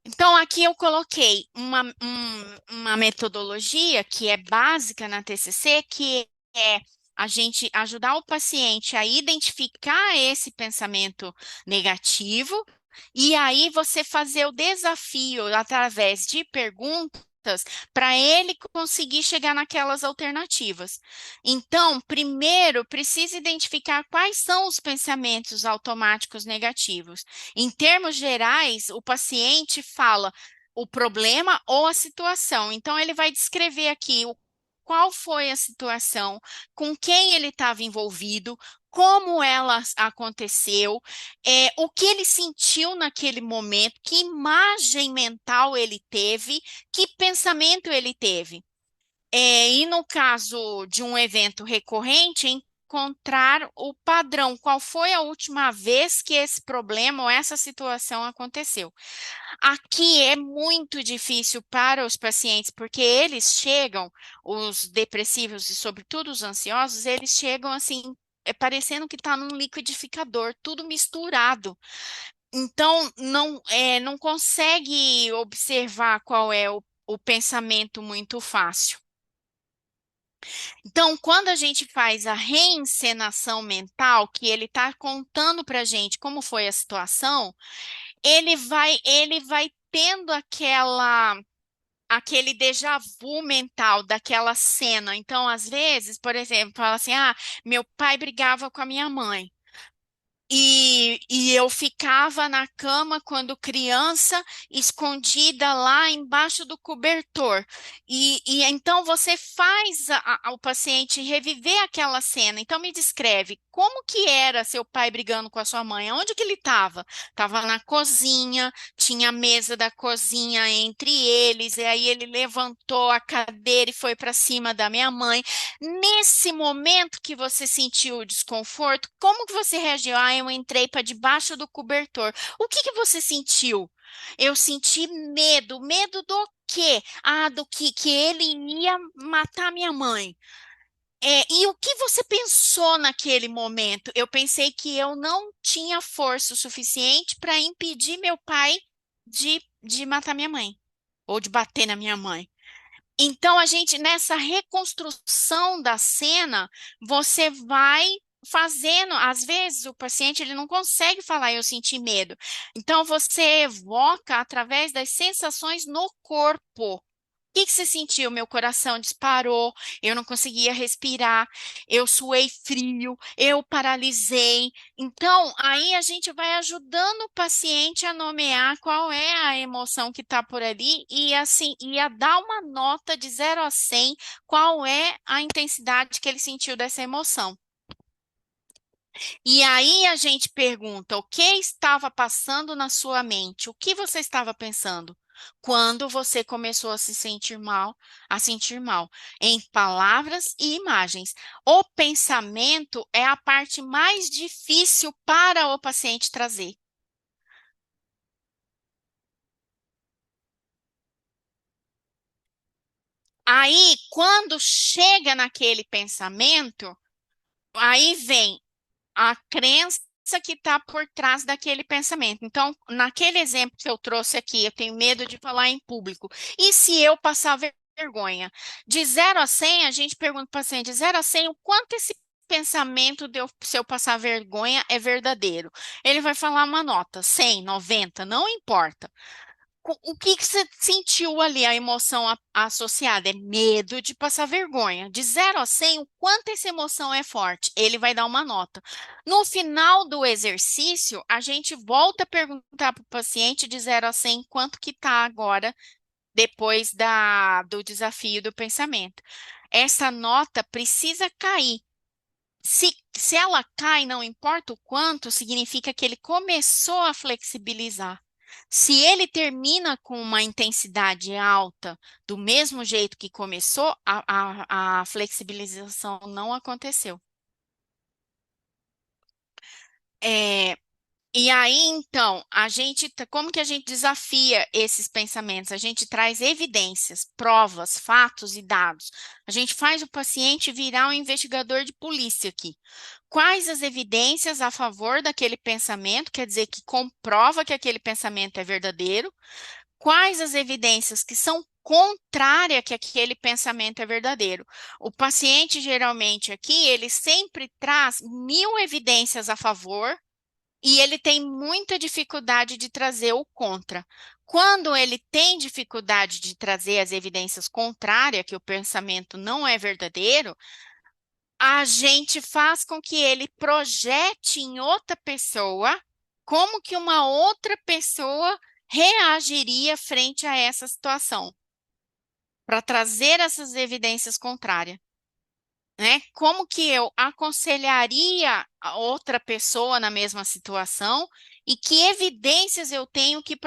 Então, aqui eu coloquei uma metodologia que é básica na TCC, que é a gente ajudar o paciente a identificar esse pensamento negativo e aí você fazer o desafio através de perguntas para ele conseguir chegar naquelas alternativas. Então, primeiro, precisa identificar quais são os pensamentos automáticos negativos. Em termos gerais, o paciente fala o problema ou a situação. Então, ele vai descrever aqui qual foi a situação, com quem ele estava envolvido, como ela aconteceu, o que ele sentiu naquele momento, que imagem mental ele teve, que pensamento ele teve. E no caso de um evento recorrente, encontrar o padrão. Qual foi a última vez que esse problema ou essa situação aconteceu? Aqui é muito difícil para os pacientes, porque eles chegam, os depressivos e sobretudo os ansiosos, eles chegam assim, parecendo que está num liquidificador, tudo misturado. Então, não consegue observar qual é o pensamento muito fácil. Então, quando a gente faz a reencenação mental, que ele está contando para a gente como foi a situação, ele vai tendo aquele déjà vu mental daquela cena. Então, às vezes, por exemplo, fala assim: ah, meu pai brigava com a minha mãe. E eu ficava na cama quando criança, escondida lá embaixo do cobertor. E então você faz o paciente reviver aquela cena. Então me descreve como que era seu pai brigando com a sua mãe. Onde que ele estava? Estava na cozinha, tinha a mesa da cozinha entre eles, e aí ele levantou a cadeira e foi para cima da minha mãe. Nesse momento que você sentiu o desconforto, como que você reagiu? Ah, eu entrei para debaixo do cobertor. O que que você sentiu? Eu senti medo. Medo do quê? Ah, do que ele ia matar minha mãe. E o que você pensou naquele momento? Eu pensei que eu não tinha força o suficiente para impedir meu pai de matar minha mãe ou de bater na minha mãe. Então, a gente, nessa reconstrução da cena, você vai fazendo, às vezes o paciente ele não consegue falar, eu senti medo. Então, você evoca através das sensações no corpo. O que que você sentiu? Meu coração disparou, eu não conseguia respirar, eu suei frio, eu paralisei. Então, aí a gente vai ajudando o paciente a nomear qual é a emoção que está por ali e assim, e a dar uma nota de 0 a 100, qual é a intensidade que ele sentiu dessa emoção. E aí a gente pergunta: o que estava passando na sua mente? O que você estava pensando quando você começou a se sentir mal, em palavras e imagens? O pensamento é a parte mais difícil para o paciente trazer. Aí, quando chega naquele pensamento, aí vem a crença que está por trás daquele pensamento. Então, naquele exemplo que eu trouxe aqui, eu tenho medo de falar em público. E se eu passar vergonha? De 0 a 100, a gente pergunta para o paciente, de 0 a 100, o quanto esse pensamento de se eu passar vergonha é verdadeiro? Ele vai falar uma nota, 100, 90, não importa. O que que você sentiu ali, a emoção associada? É medo de passar vergonha. De 0 a 100, o quanto essa emoção é forte? Ele vai dar uma nota. No final do exercício, a gente volta a perguntar para o paciente de 0 a 100 quanto que está agora, depois do desafio do pensamento. Essa nota precisa cair. Se ela cai, não importa o quanto, significa que ele começou a flexibilizar. Se ele termina com uma intensidade alta, do mesmo jeito que começou, a flexibilização não aconteceu. É, e aí, então, como que a gente desafia esses pensamentos? A gente traz evidências, provas, fatos e dados. A gente faz o paciente virar um investigador de polícia aqui. Quais as evidências a favor daquele pensamento, quer dizer, que comprova que aquele pensamento é verdadeiro? Quais as evidências que são contrárias que aquele pensamento é verdadeiro? O paciente, geralmente, aqui, ele sempre traz 1.000 evidências a favor e ele tem muita dificuldade de trazer o contra. Quando ele tem dificuldade de trazer as evidências contrárias, que o pensamento não é verdadeiro, a gente faz com que ele projete em outra pessoa como que uma outra pessoa reagiria frente a essa situação, para trazer essas evidências contrárias, né? Como que eu aconselharia a outra pessoa na mesma situação e que evidências eu tenho que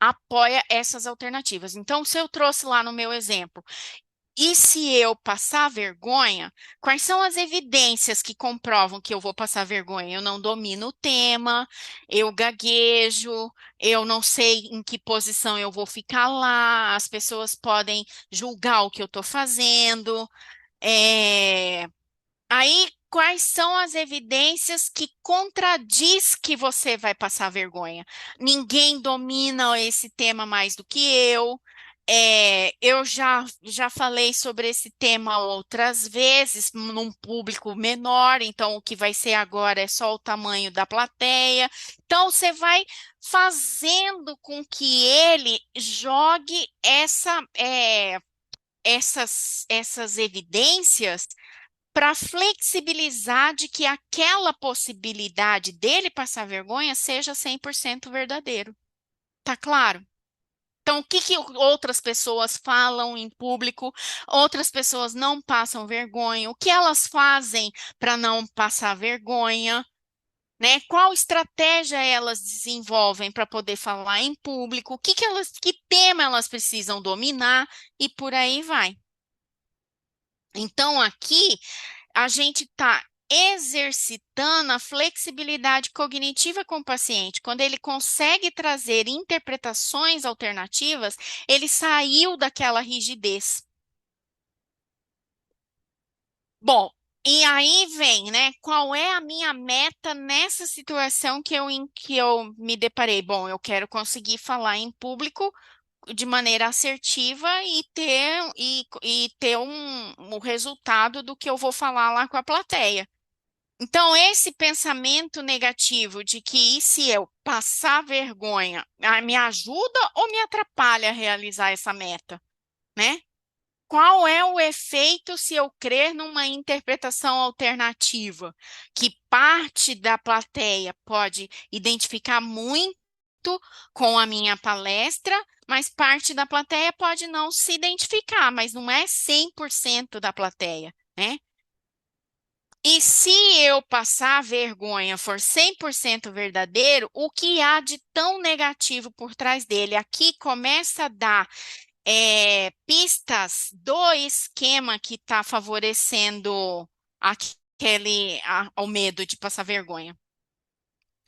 apoia essas alternativas. Então, se eu trouxe lá no meu exemplo, e se eu passar vergonha, quais são as evidências que comprovam que eu vou passar vergonha? Eu não domino o tema, eu gaguejo, eu não sei em que posição eu vou ficar lá, as pessoas podem julgar o que eu estou fazendo. É, Aí, quais são as evidências que contradiz que você vai passar vergonha? Ninguém domina esse tema mais do que eu. Eu já falei sobre esse tema outras vezes, num público menor, então o que vai ser agora é só o tamanho da plateia. Então, você vai fazendo com que ele jogue essas evidências para flexibilizar de que aquela possibilidade dele passar vergonha seja 100% verdadeiro. Tá claro? Então, o que que outras pessoas falam em público? Outras pessoas não passam vergonha. O que elas fazem para não passar vergonha? Né? Qual estratégia elas desenvolvem para poder falar em público? Que tema elas precisam dominar? E por aí vai. Então, aqui a gente está exercitando a flexibilidade cognitiva com o paciente. Quando ele consegue trazer interpretações alternativas, ele saiu daquela rigidez. Bom, e aí vem, né? Qual é a minha meta nessa situação em que eu me deparei? Bom, eu quero conseguir falar em público de maneira assertiva e ter o resultado do que eu vou falar lá com a plateia. Então, esse pensamento negativo de que e se eu passar vergonha, me ajuda ou me atrapalha a realizar essa meta, né? Qual é o efeito se eu crer numa interpretação alternativa, que parte da plateia pode identificar muito com a minha palestra, mas parte da plateia pode não se identificar, mas não é 100% da plateia, né? E se eu passar vergonha for 100% verdadeiro, o que há de tão negativo por trás dele? Aqui começa a dar pistas do esquema que está favorecendo o medo de passar vergonha.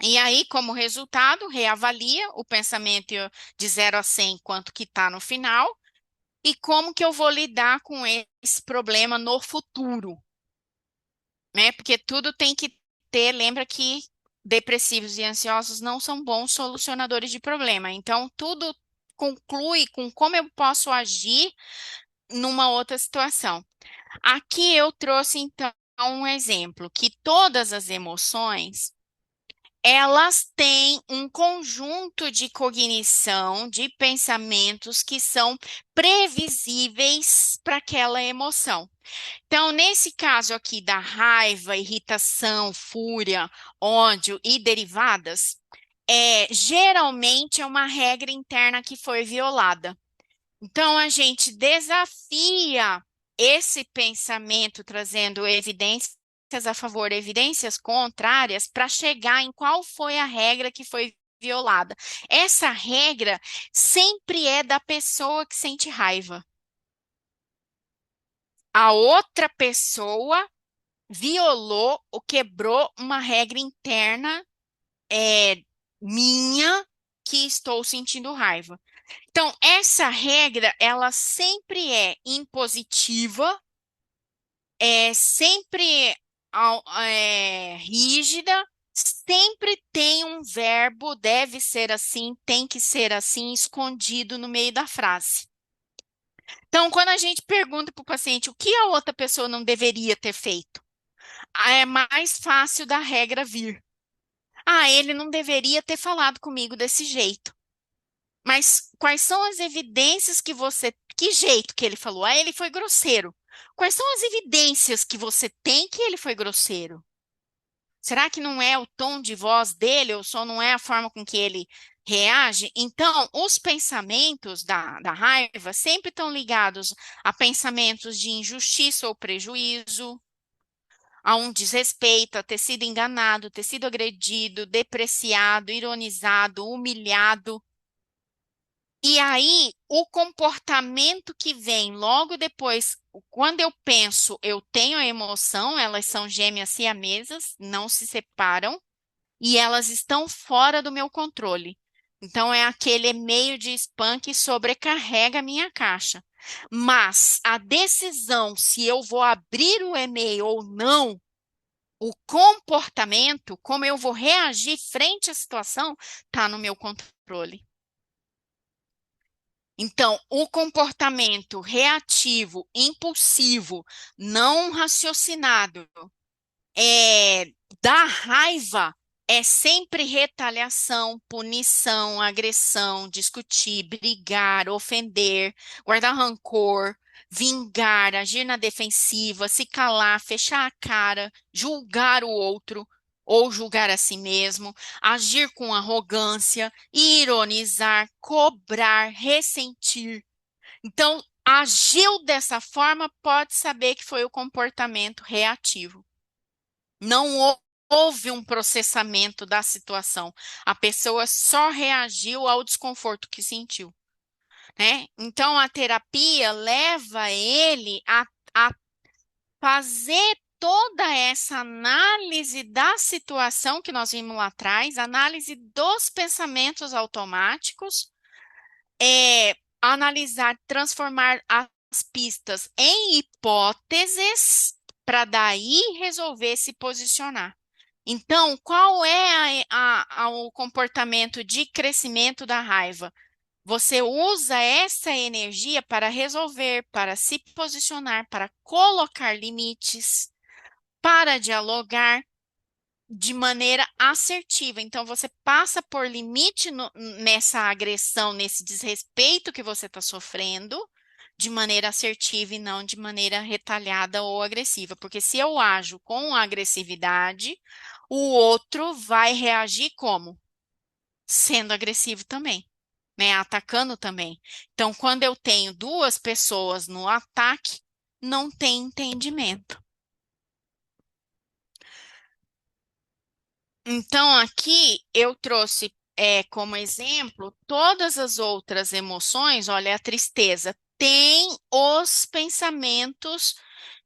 E aí, como resultado, reavalia o pensamento de 0 a 100, quanto que está no final, e como que eu vou lidar com esse problema no futuro, né? Porque tudo tem que ter, lembra que depressivos e ansiosos não são bons solucionadores de problema. Então, tudo conclui com como eu posso agir numa outra situação. Aqui eu trouxe então um exemplo que todas as emoções elas têm um conjunto de cognição, de pensamentos que são previsíveis para aquela emoção. Então, nesse caso aqui da raiva, irritação, fúria, ódio e derivadas, geralmente é uma regra interna que foi violada. Então, a gente desafia esse pensamento, trazendo evidências a favor, evidências contrárias, para chegar em qual foi a regra que foi violada. Essa regra sempre é da pessoa que sente raiva. A outra pessoa violou ou quebrou uma regra interna minha que estou sentindo raiva. Então, essa regra, ela sempre é impositiva, sempre rígida, sempre tem um verbo, deve ser assim, tem que ser assim, escondido no meio da frase. Então, quando a gente pergunta para o paciente o que a outra pessoa não deveria ter feito, é mais fácil da regra vir. Ah, ele não deveria ter falado comigo desse jeito. Mas quais são as evidências que você. Que jeito que ele falou? Ah, ele foi grosseiro. Quais são as evidências que você tem que ele foi grosseiro? Será que não é o tom de voz dele ou só não é a forma com que ele reage? Então, os pensamentos da raiva sempre estão ligados a pensamentos de injustiça ou prejuízo, a um desrespeito, a ter sido enganado, ter sido agredido, depreciado, ironizado, humilhado. E aí, o comportamento que vem logo depois, quando eu penso, eu tenho a emoção, elas são gêmeas siamesas, não se separam, e elas estão fora do meu controle. Então, é aquele e-mail de spam que sobrecarrega a minha caixa. Mas a decisão se eu vou abrir o e-mail ou não O comportamento, como eu vou reagir frente à situação, está no meu controle. Então, o comportamento reativo, impulsivo, não raciocinado, é, da raiva é sempre retaliação, punição, agressão, discutir, brigar, ofender, guardar rancor, vingar, agir na defensiva, se calar, fechar a cara, julgar o outro ou julgar a si mesmo, agir com arrogância, ironizar, cobrar, ressentir. Então, agiu dessa forma, pode saber que foi o comportamento reativo. Não houve um processamento da situação. A pessoa só reagiu ao desconforto que sentiu, né? Então, a terapia leva ele a fazer toda essa análise da situação que nós vimos lá atrás, análise dos pensamentos automáticos, analisar, transformar as pistas em hipóteses para daí resolver se posicionar. Então, qual é o comportamento de crescimento da raiva? Você usa essa energia para resolver, para se posicionar, para colocar limites, para dialogar de maneira assertiva. Então, você passa por limite nessa agressão, nesse desrespeito que você está sofrendo, de maneira assertiva e não de maneira retalhada ou agressiva. Porque se eu ajo com agressividade, o outro vai reagir como? Sendo agressivo também, né? Atacando também. Então, quando eu tenho duas pessoas no ataque, não tem entendimento. Então, aqui eu trouxe como exemplo todas as outras emoções. Olha, a tristeza tem os pensamentos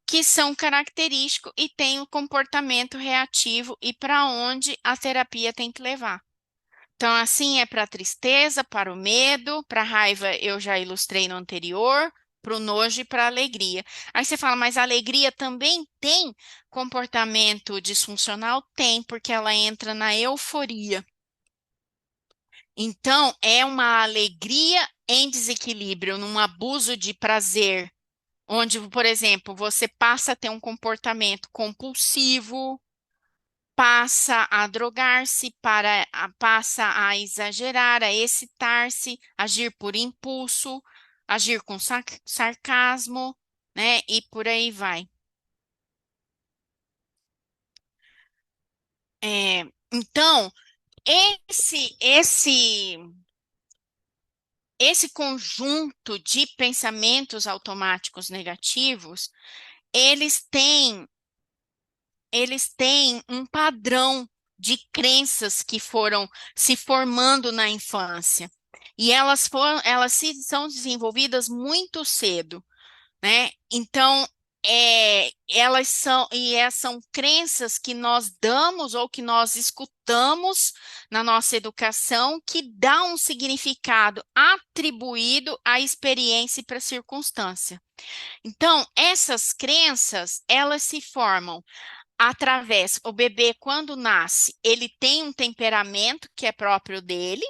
que são característicos e tem o comportamento reativo e para onde a terapia tem que levar. Então, assim é para a tristeza, para o medo, para a raiva, eu já ilustrei no anterior, para o nojo e para a alegria. Aí você fala, mas a alegria também tem comportamento disfuncional? Tem, porque ela entra na euforia. Então, é uma alegria em desequilíbrio, num abuso de prazer, onde, por exemplo, você passa a ter um comportamento compulsivo, passa a drogar-se, passa a exagerar, a excitar-se, agir por impulso, agir com sarcasmo, né? E por aí vai. Então, esse, esse, esse conjunto de pensamentos automáticos negativos, eles têm eles têm um padrão de crenças que foram se formando na infância. E são desenvolvidas muito cedo, né? Então, são crenças que nós damos ou que nós escutamos na nossa educação que dá um significado atribuído à experiência e para a circunstância. Então, essas crenças, elas se formam o bebê quando nasce, ele tem um temperamento que é próprio dele,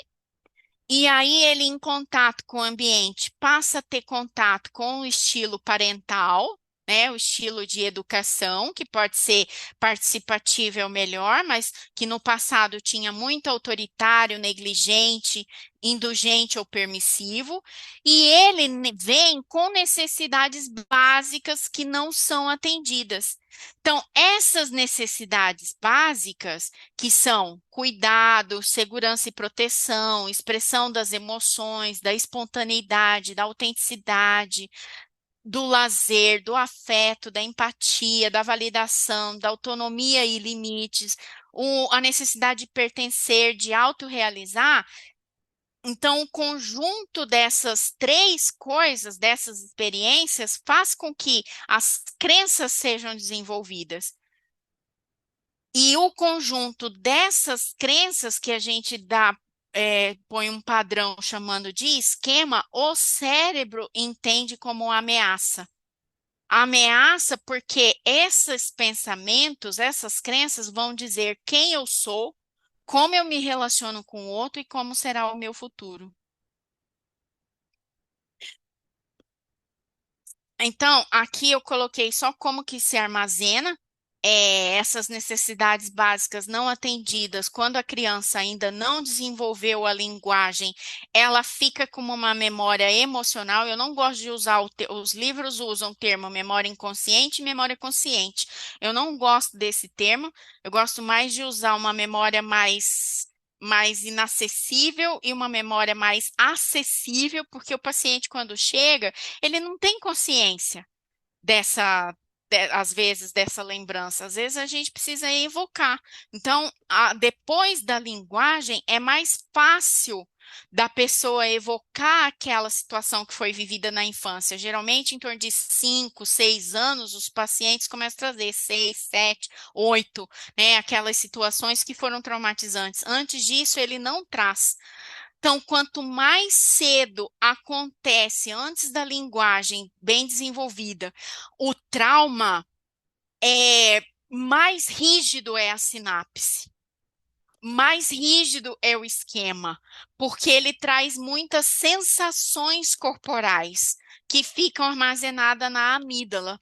e aí ele em contato com o ambiente passa a ter contato com o estilo parental, né, o estilo de educação, que pode ser participativo é o melhor, mas que no passado tinha muito autoritário, negligente, indulgente ou permissivo, e ele vem com necessidades básicas que não são atendidas. Então, essas necessidades básicas que são cuidado, segurança e proteção, expressão das emoções, da espontaneidade, da autenticidade, do lazer, do afeto, da empatia, da validação, da autonomia e limites, a necessidade de pertencer, de autorrealizar. Então, o conjunto dessas três coisas, dessas experiências, faz com que as crenças sejam desenvolvidas. E o conjunto dessas crenças que a gente põe um padrão chamando de esquema, o cérebro entende como ameaça. Ameaça porque esses pensamentos, essas crenças vão dizer quem eu sou, como eu me relaciono com o outro e como será o meu futuro. Então, aqui eu coloquei só como que se armazena essas necessidades básicas não atendidas quando a criança ainda não desenvolveu a linguagem, ela fica com uma memória emocional. Eu não gosto de usar os livros usam o termo memória inconsciente e memória consciente. Eu não gosto desse termo. Eu gosto mais de usar uma memória mais inacessível e uma memória mais acessível, porque o paciente, quando chega, ele não tem consciência dessa, às vezes, dessa lembrança. Às vezes a gente precisa evocar. Então, depois da linguagem, é mais fácil da pessoa evocar aquela situação que foi vivida na infância. Geralmente, em torno de 5, 6 anos, os pacientes começam a trazer 6, 7, 8, né? Aquelas situações que foram traumatizantes. Antes disso, ele não traz. Então, quanto mais cedo acontece, antes da linguagem bem desenvolvida, o trauma, mais rígido é a sinapse, mais rígido é o esquema, porque ele traz muitas sensações corporais que ficam armazenadas na amígdala.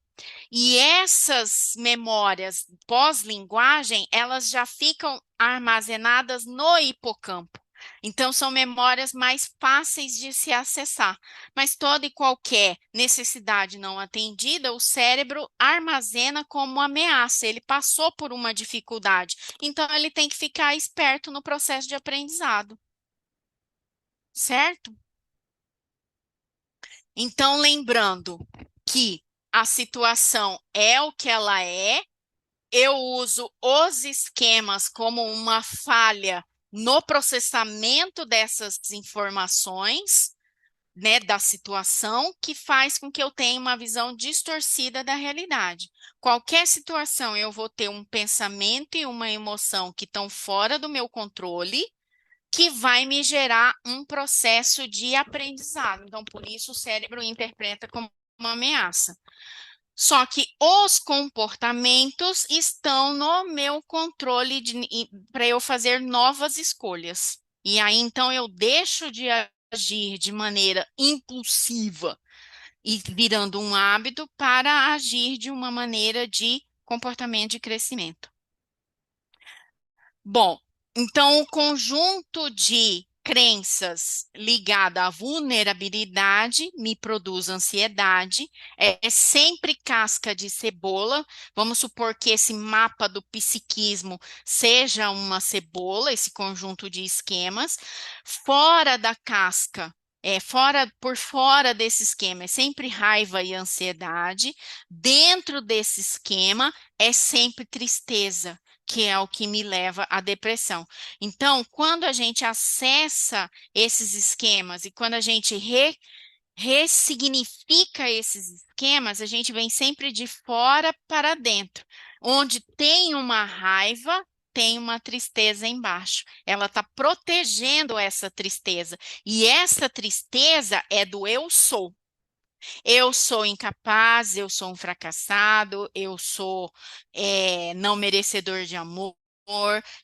E essas memórias pós-linguagem, elas já ficam armazenadas no hipocampo. Então, são memórias mais fáceis de se acessar. Mas toda e qualquer necessidade não atendida, o cérebro armazena como ameaça. Ele passou por uma dificuldade. Então, ele tem que ficar esperto no processo de aprendizado. Certo? Então, lembrando que a situação é o que ela é, eu uso os esquemas como uma falha no processamento dessas informações, né, da situação, que faz com que eu tenha uma visão distorcida da realidade. Qualquer situação, eu vou ter um pensamento e uma emoção que estão fora do meu controle, que vai me gerar um processo de aprendizado. Então, por isso, o cérebro interpreta como uma ameaça. Só que os comportamentos estão no meu controle para eu fazer novas escolhas. E aí, então, eu deixo de agir de maneira impulsiva e virando um hábito para agir de uma maneira de comportamento de crescimento. Bom, então o conjunto de crenças ligada à vulnerabilidade me produz ansiedade, é sempre casca de cebola. Vamos supor que esse mapa do psiquismo seja uma cebola, esse conjunto de esquemas. Fora da casca, por fora desse esquema, é sempre raiva e ansiedade. Dentro desse esquema é sempre tristeza, que é o que me leva à depressão. Então, quando a gente acessa esses esquemas e quando a gente ressignifica esses esquemas, a gente vem sempre de fora para dentro. Onde tem uma raiva, tem uma tristeza embaixo. Ela está protegendo essa tristeza. E essa tristeza é do eu sou. Eu sou incapaz, eu sou um fracassado, eu sou não merecedor de amor,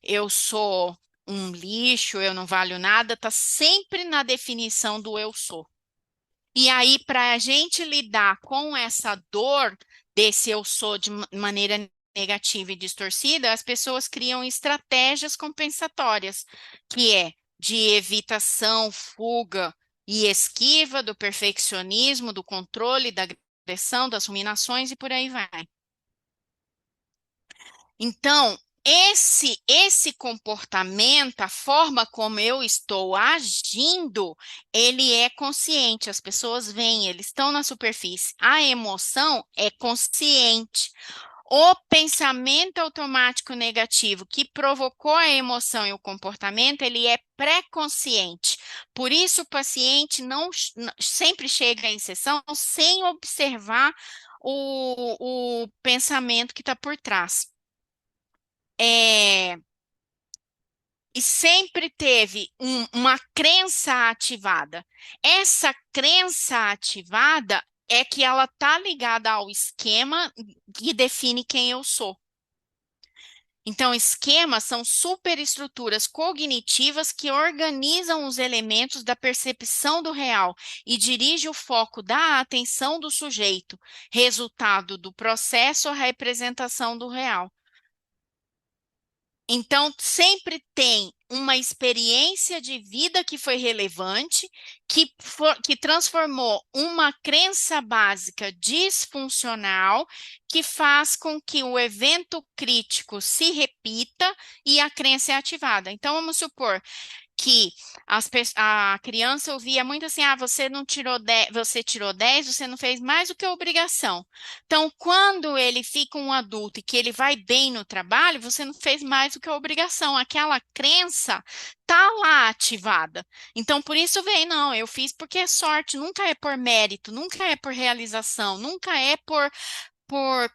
eu sou um lixo, eu não valho nada, está sempre na definição do eu sou. E aí, para a gente lidar com essa dor desse eu sou de maneira negativa e distorcida, as pessoas criam estratégias compensatórias, que é de evitação, fuga e esquiva do perfeccionismo, do controle, da agressão, das ruminações e por aí vai. Então, esse comportamento, a forma como eu estou agindo, ele é consciente. As pessoas veem, eles estão na superfície. A emoção é consciente. O pensamento automático negativo que provocou a emoção e o comportamento, ele é pré-consciente. Por isso, o paciente não sempre chega em sessão sem observar o pensamento que está por trás. E sempre teve uma crença ativada. Essa crença ativada é que ela tá ligada ao esquema que define quem eu sou. Então, esquemas são superestruturas cognitivas que organizam os elementos da percepção do real e dirigem o foco da atenção do sujeito, resultado do processo à representação do real. Então, sempre tem uma experiência de vida que foi relevante, que transformou uma crença básica disfuncional, que faz com que o evento crítico se repita e a crença é ativada. Então, vamos supor que a criança ouvia muito assim, você não tirou 10, você tirou 10, você não fez mais do que a obrigação. Então, quando ele fica um adulto e que ele vai bem no trabalho, você não fez mais do que a obrigação. Aquela crença tá lá ativada. Então, por isso vem, não, eu fiz porque é sorte, nunca é por mérito, nunca é por realização, nunca é por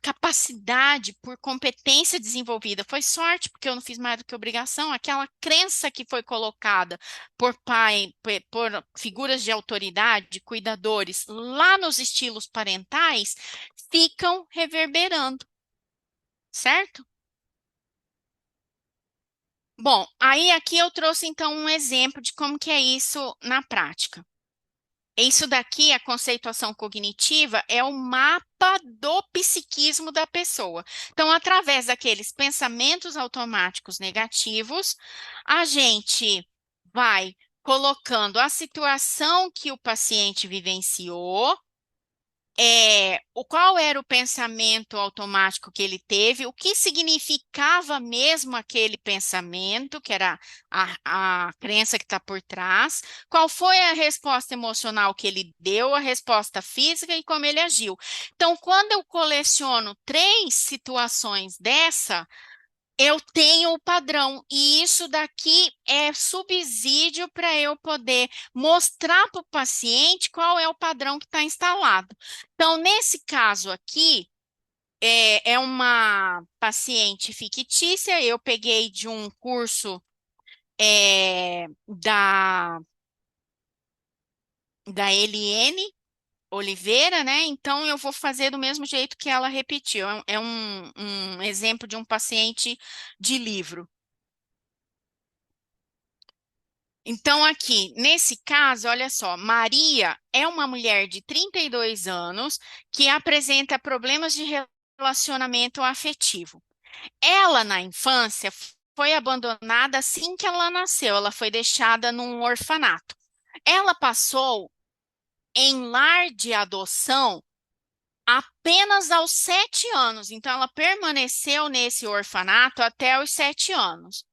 capacidade, por competência desenvolvida. Foi sorte, porque eu não fiz mais do que obrigação. Aquela crença que foi colocada por pai, por figuras de autoridade, cuidadores, lá nos estilos parentais, ficam reverberando, certo? Bom, aí aqui eu trouxe então um exemplo de como que é isso na prática. Isso daqui, a conceituação cognitiva, é o mapa do psiquismo da pessoa. Então, através daqueles pensamentos automáticos negativos, a gente vai colocando a situação que o paciente vivenciou, qual era o pensamento automático que ele teve, o que significava mesmo aquele pensamento, que era a crença que está por trás, qual foi a resposta emocional que ele deu, a resposta física e como ele agiu. Então, quando eu coleciono 3 situações dessa, eu tenho o padrão, e isso daqui é subsídio para eu poder mostrar para o paciente qual é o padrão que está instalado. Então, nesse caso aqui, é uma paciente fictícia, eu peguei de um curso da Eliane Oliveira, né? Então, eu vou fazer do mesmo jeito que ela repetiu. É um exemplo de um paciente de livro. Então, aqui, nesse caso, olha só, Maria é uma mulher de 32 anos que apresenta problemas de relacionamento afetivo. Ela, na infância, foi abandonada assim que ela nasceu, ela foi deixada num orfanato. Ela passou em lar de adoção apenas aos 7 anos, então ela permaneceu nesse orfanato até os 7 anos.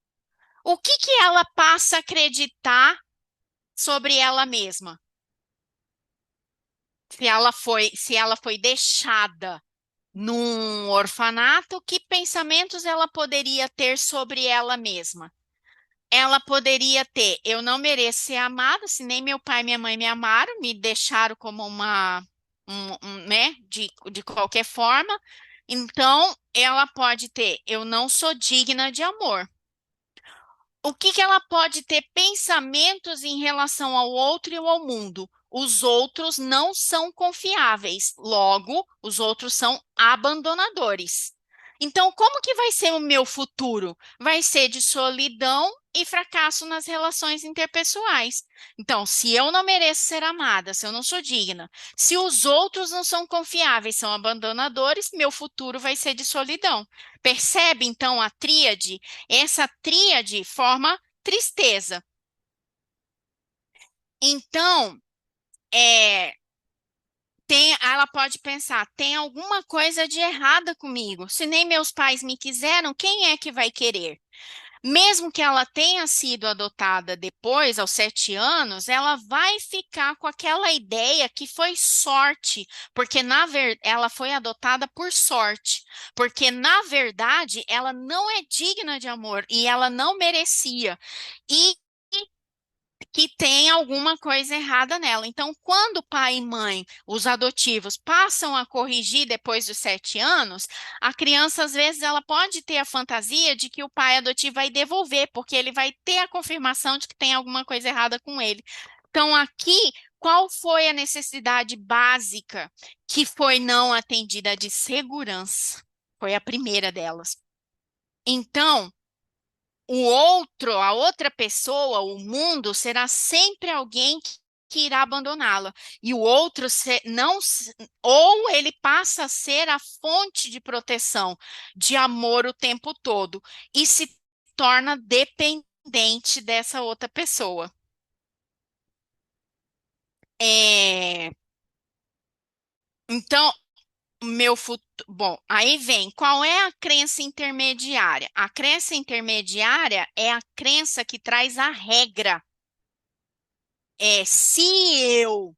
O que que ela passa a acreditar sobre ela mesma? Se ela foi deixada num orfanato, que pensamentos ela poderia ter sobre ela mesma? Ela poderia ter: eu não mereço ser amada, se nem meu pai e minha mãe me amaram, me deixaram como né, de qualquer forma. Então, ela pode ter: eu não sou digna de amor. O que que ela pode ter pensamentos em relação ao outro e ao mundo? Os outros não são confiáveis, logo, os outros são abandonadores. Então, como que vai ser o meu futuro? Vai ser de solidão e fracasso nas relações interpessoais. Então, se eu não mereço ser amada, se eu não sou digna, se os outros não são confiáveis, são abandonadores, meu futuro vai ser de solidão. Percebe, então, a tríade? Essa tríade forma tristeza. Então, é, ela pode pensar: tem alguma coisa de errada comigo. Se nem meus pais me quiseram, quem é que vai querer? Mesmo que ela tenha sido adotada depois, aos 7 anos, ela vai ficar com aquela ideia que foi sorte, porque ela foi adotada por sorte, porque na verdade ela não é digna de amor e ela não merecia. E que tem alguma coisa errada nela. Então, quando pai e mãe, os adotivos, passam a corrigir depois dos 7 anos, a criança, às vezes, ela pode ter a fantasia de que o pai adotivo vai devolver, porque ele vai ter a confirmação de que tem alguma coisa errada com ele. Então, aqui, qual foi a necessidade básica que foi não atendida? De segurança. Foi a primeira delas. Então, o outro, a outra pessoa, o mundo, será sempre alguém que irá abandoná-la. E o outro não, ou ele passa a ser a fonte de proteção, de amor o tempo todo, e se torna dependente dessa outra pessoa. É, então, meu futuro. Bom, aí vem, qual é a crença intermediária? A crença intermediária é a crença que traz a regra. Se eu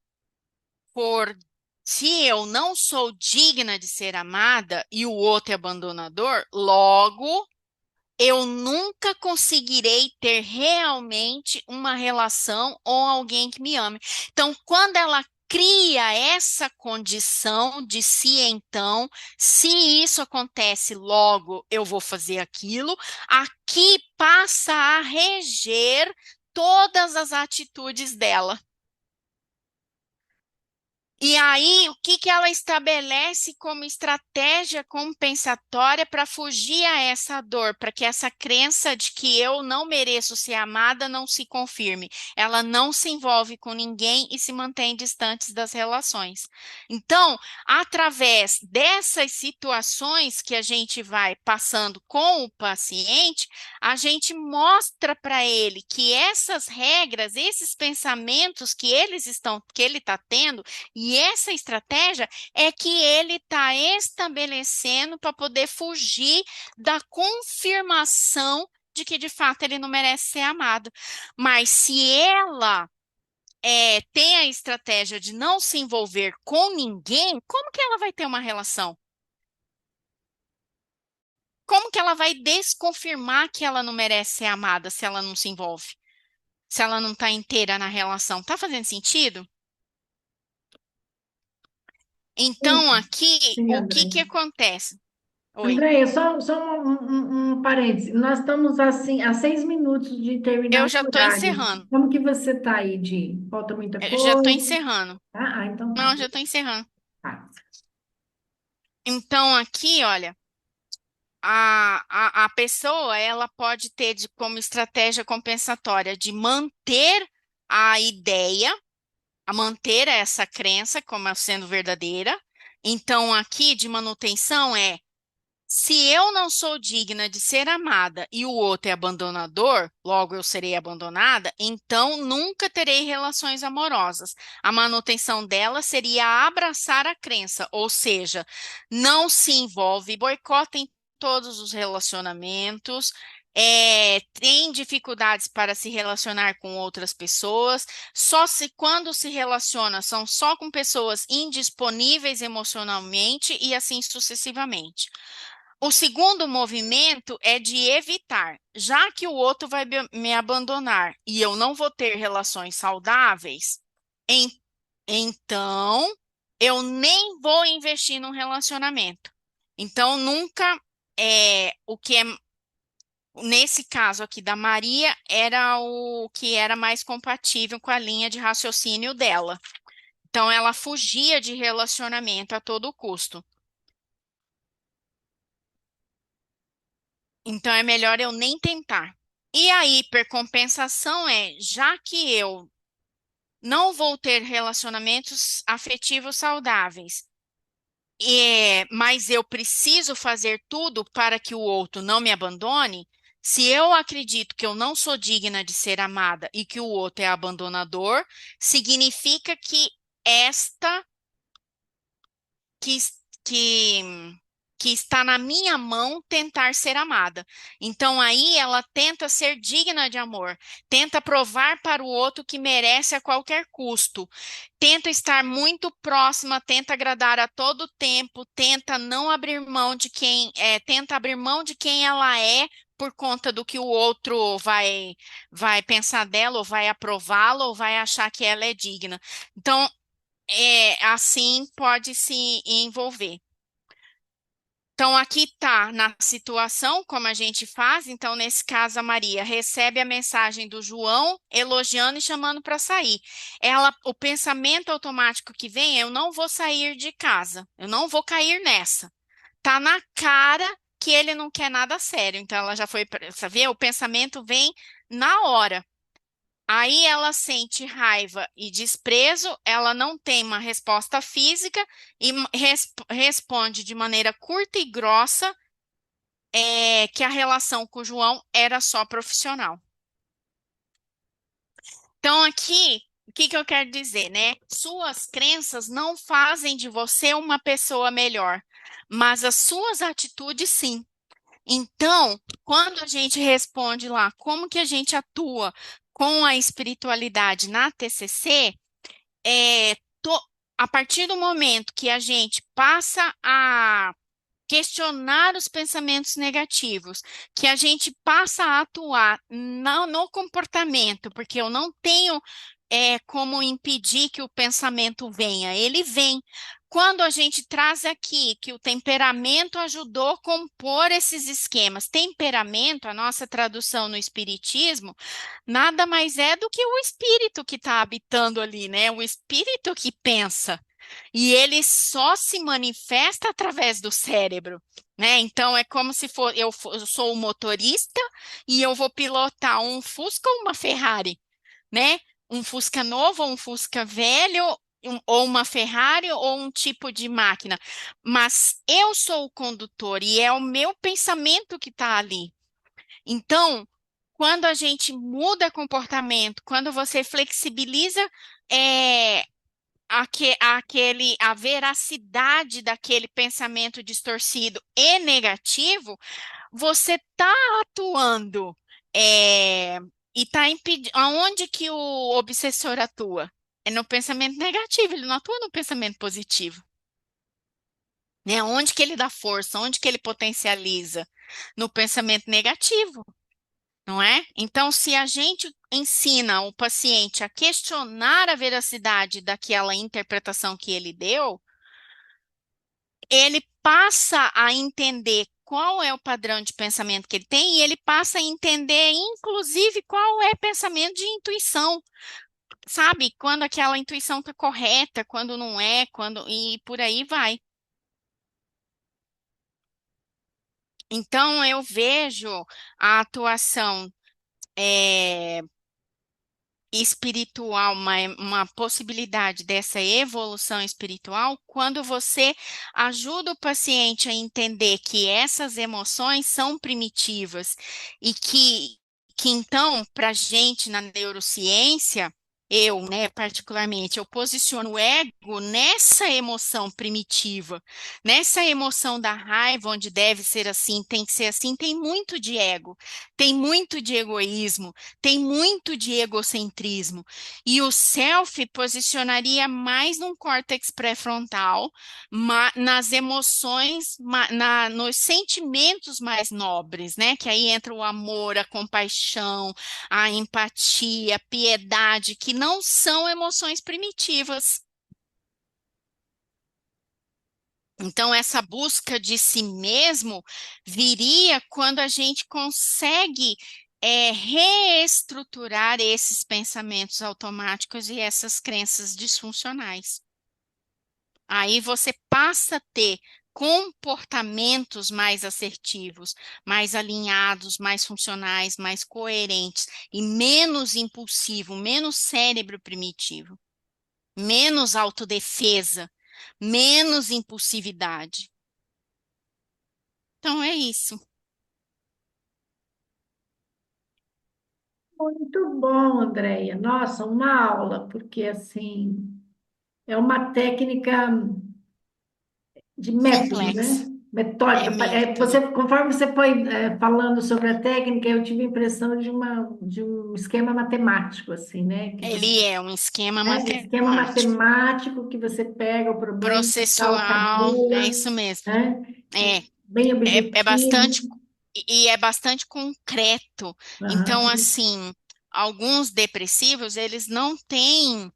for, se eu não sou digna de ser amada e o outro é abandonador, logo eu nunca conseguirei ter realmente uma relação ou alguém que me ame. Então, quando ela cria essa condição de se então, se isso acontece, logo eu vou fazer aquilo, aqui passa a reger todas as atitudes dela. E aí, o que que ela estabelece como estratégia compensatória para fugir a essa dor, para que essa crença de que eu não mereço ser amada não se confirme? Ela não se envolve com ninguém e se mantém distantes das relações. Então, através dessas situações que a gente vai passando com o paciente, a gente mostra para ele que essas regras, esses pensamentos que que ele está tendo, e essa estratégia é que ele está estabelecendo para poder fugir da confirmação de que de fato ele não merece ser amado. Mas se ela tem a estratégia de não se envolver com ninguém, como que ela vai ter uma relação? Como que ela vai desconfirmar que ela não merece ser amada se ela não se envolve? Se ela não está inteira na relação? Tá fazendo sentido? Então, Sim, aqui, sim, o que que André. acontece? Oi. Andréia, só um parêntese. Nós estamos assim a 6 minutos de terminar Eu o já estou horário. encerrando. Como que você está aí, Di? Falta muita Eu já estou coisa? encerrando. Então tá. Não, já estou encerrando. Tá. Então, aqui, olha, a pessoa, ela pode ter como estratégia compensatória de manter a ideia, a manter essa crença como sendo verdadeira. Então, aqui, de manutenção, se eu não sou digna de ser amada e o outro é abandonador, logo eu serei abandonada, então nunca terei relações amorosas. A manutenção dela seria abraçar a crença, ou seja, não se envolve, boicota em todos os relacionamentos. Tem dificuldades para se relacionar com outras pessoas, só se quando se relaciona são só com pessoas indisponíveis emocionalmente e assim sucessivamente. O segundo movimento é de evitar, já que o outro vai me abandonar e eu não vou ter relações saudáveis, en- então eu nem vou investir num relacionamento. Então, nunca o que é nesse caso aqui da Maria era o que era mais compatível com a linha de raciocínio dela. Então, ela fugia de relacionamento a todo custo. Então é melhor eu nem tentar. E a hipercompensação já que eu não vou ter relacionamentos afetivos saudáveis, mas eu preciso fazer tudo para que o outro não me abandone, se eu acredito que eu não sou digna de ser amada e que o outro é abandonador, significa que esta que, que, que está na minha mão tentar ser amada. Então aí ela tenta ser digna de amor, tenta provar para o outro que merece a qualquer custo, tenta estar muito próxima, tenta agradar a todo tempo, tenta não abrir mão de tenta abrir mão de quem ela é. Por conta do que o outro vai pensar dela, ou vai aprová-la, ou vai achar que ela é digna. Então, assim pode se envolver. Então, aqui está na situação como a gente faz. Então, nesse caso, a Maria recebe a mensagem do João elogiando e chamando para sair. O pensamento automático que vem é: eu não vou sair de casa, eu não vou cair nessa. Tá na cara que ele não quer nada sério. Então, ela já foi, você vê, o pensamento vem na hora. Aí ela sente raiva e desprezo, ela não tem uma resposta física e responde de maneira curta e grossa, que a relação com o João era só profissional. Então, aqui, o que que eu quero dizer, né? Suas crenças não fazem de você uma pessoa melhor, mas as suas atitudes sim. Então, quando a gente responde lá, como que a gente atua com a espiritualidade na TCC, é, to- a partir do momento que a gente passa a questionar os pensamentos negativos, que a gente passa a atuar no comportamento, porque eu não tenho como impedir que o pensamento venha, ele vem. Quando a gente traz aqui que o temperamento ajudou a compor esses esquemas, temperamento, a nossa tradução no Espiritismo, nada mais é do que o espírito que está habitando ali, né? O espírito que pensa. E ele só se manifesta através do cérebro, né? Então é como se for, eu sou o motorista e eu vou pilotar um Fusca ou uma Ferrari, né? Um Fusca novo ou um Fusca velho, ou uma Ferrari ou um tipo de máquina. Mas eu sou o condutor e é o meu pensamento que está ali. Então, quando a gente muda comportamento, quando você flexibiliza é, a veracidade daquele pensamento distorcido e negativo, você está atuando e está impedindo. Aonde que o obsessor atua? É no pensamento negativo, ele não atua no pensamento positivo. Né? Onde que ele dá força? Onde que ele potencializa? No pensamento negativo. Não é? Então, se a gente ensina o paciente a questionar a veracidade daquela interpretação que ele deu, ele passa a entender qual é o padrão de pensamento que ele tem e ele passa a entender, inclusive, qual é o pensamento de intuição, sabe? Quando aquela intuição está correta, quando não é, quando e por aí vai. Então, eu vejo a atuação é, espiritual, uma possibilidade dessa evolução espiritual, quando você ajuda o paciente a entender que essas emoções são primitivas e que então, para a gente na neurociência, eu, né, particularmente, eu posiciono o ego nessa emoção primitiva, nessa emoção da raiva, onde deve ser assim, tem que ser assim, tem muito de ego, tem muito de egoísmo, tem muito de egocentrismo. E o self posicionaria mais num córtex pré-frontal, nas emoções, nos sentimentos mais nobres, né? Que aí entra o amor, a compaixão, a empatia, a piedade, que não são emoções primitivas. Então, essa busca de si mesmo viria quando a gente consegue reestruturar esses pensamentos automáticos e essas crenças disfuncionais. Aí você passa a ter comportamentos mais assertivos, mais alinhados, mais funcionais, mais coerentes e menos impulsivo, menos cérebro primitivo, menos autodefesa, menos impulsividade. Então é isso. Muito bom, Andréia. Nossa, uma aula, porque assim é uma técnica de método, Complexo. né? É Metódica. método. Conforme você foi falando sobre a técnica, eu tive a impressão de um esquema matemático, assim, né? Que você, Ele é um esquema né? Esquema matemático, matemático que você pega o problema, processual, é tabula, isso mesmo. né? É, Bem é bastante objetivo. e é bastante concreto. Então, Aham. assim, alguns depressivos, eles não têm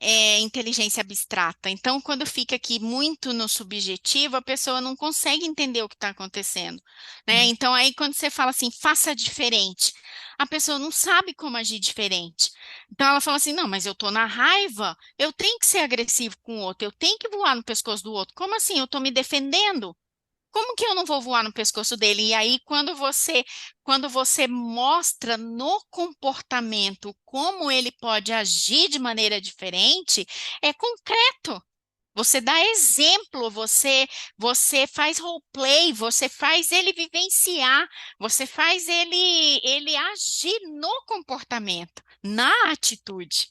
inteligência abstrata. Então, quando fica aqui muito no subjetivo, a pessoa não consegue entender o que está acontecendo, né? Então, aí quando você fala assim, faça diferente, a pessoa não sabe como agir diferente. Então, ela fala assim, não, mas eu tô na raiva, eu tenho que ser agressivo com o outro, eu tenho que voar no pescoço do outro. Como assim? Eu tô me defendendo? Como que eu não vou voar no pescoço dele? E aí, quando você mostra no comportamento como ele pode agir de maneira diferente, é concreto. Você dá exemplo, você faz roleplay, você faz ele vivenciar, você faz ele agir no comportamento, na atitude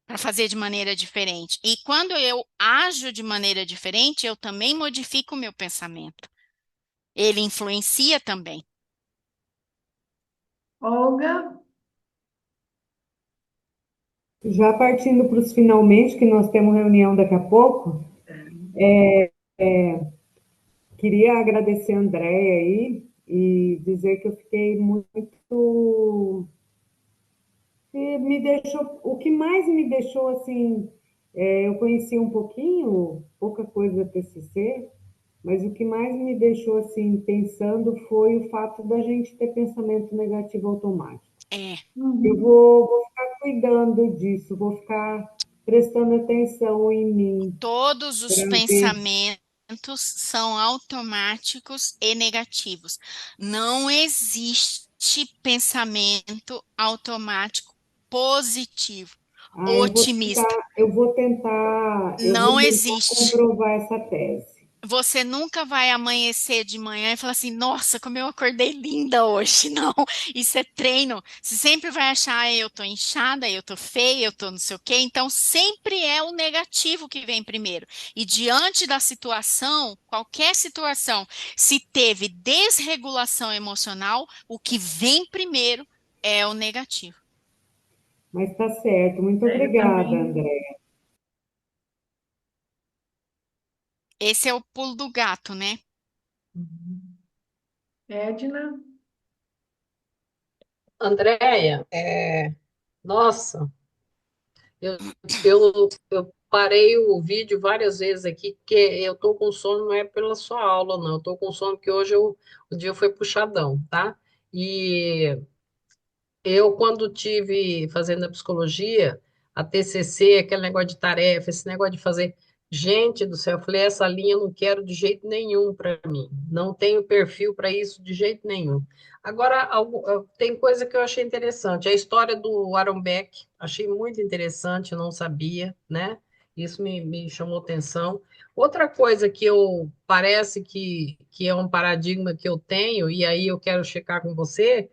para fazer de maneira diferente. E quando eu ajo de maneira diferente, eu também modifico o meu pensamento. Ele influencia também. Olga, Já partindo para os finalmente, que nós temos reunião daqui a pouco, queria agradecer a Andréia aí e dizer que eu fiquei muito. O que mais me deixou assim, eu conheci um pouquinho, pouca coisa da TCC, mas o que mais me deixou assim pensando foi o fato da gente ter pensamento negativo automático. É, Eu uhum. vou ficar cuidando disso, vou ficar prestando atenção em mim todos para os ver. pensamentos são automáticos e negativos. Não existe pensamento automático positivo, Ah, otimista. eu vou Não tentar existe. comprovar essa tese. Você nunca vai amanhecer de manhã e falar assim, nossa, como eu acordei linda hoje. Não, isso é treino. Você sempre vai achar, eu tô inchada, eu tô feia, eu tô não sei o quê. Então, sempre é o negativo que vem primeiro. E diante da situação, qualquer situação, se teve desregulação emocional, o que vem primeiro é o negativo. Mas está certo. Muito Eu obrigada, também. André. Esse é o pulo do gato, né? Uhum. Edna, Andréia, nossa, eu, eu parei o vídeo várias vezes aqui, porque eu tô com sono, não é pela sua aula, não. Eu tô com sono porque hoje o dia foi puxadão, tá? E eu, quando tive fazendo a psicologia, a TCC, aquele negócio de tarefa, esse negócio de fazer. Gente do céu, eu falei, essa linha eu não quero de jeito nenhum para mim. Não tenho perfil para isso de jeito nenhum. Agora, tem coisa que eu achei interessante. A história do Aaron Beck, achei muito interessante, eu não sabia, né? Isso me chamou atenção. Outra coisa que eu parece que é um paradigma que eu tenho, e aí eu quero checar com você,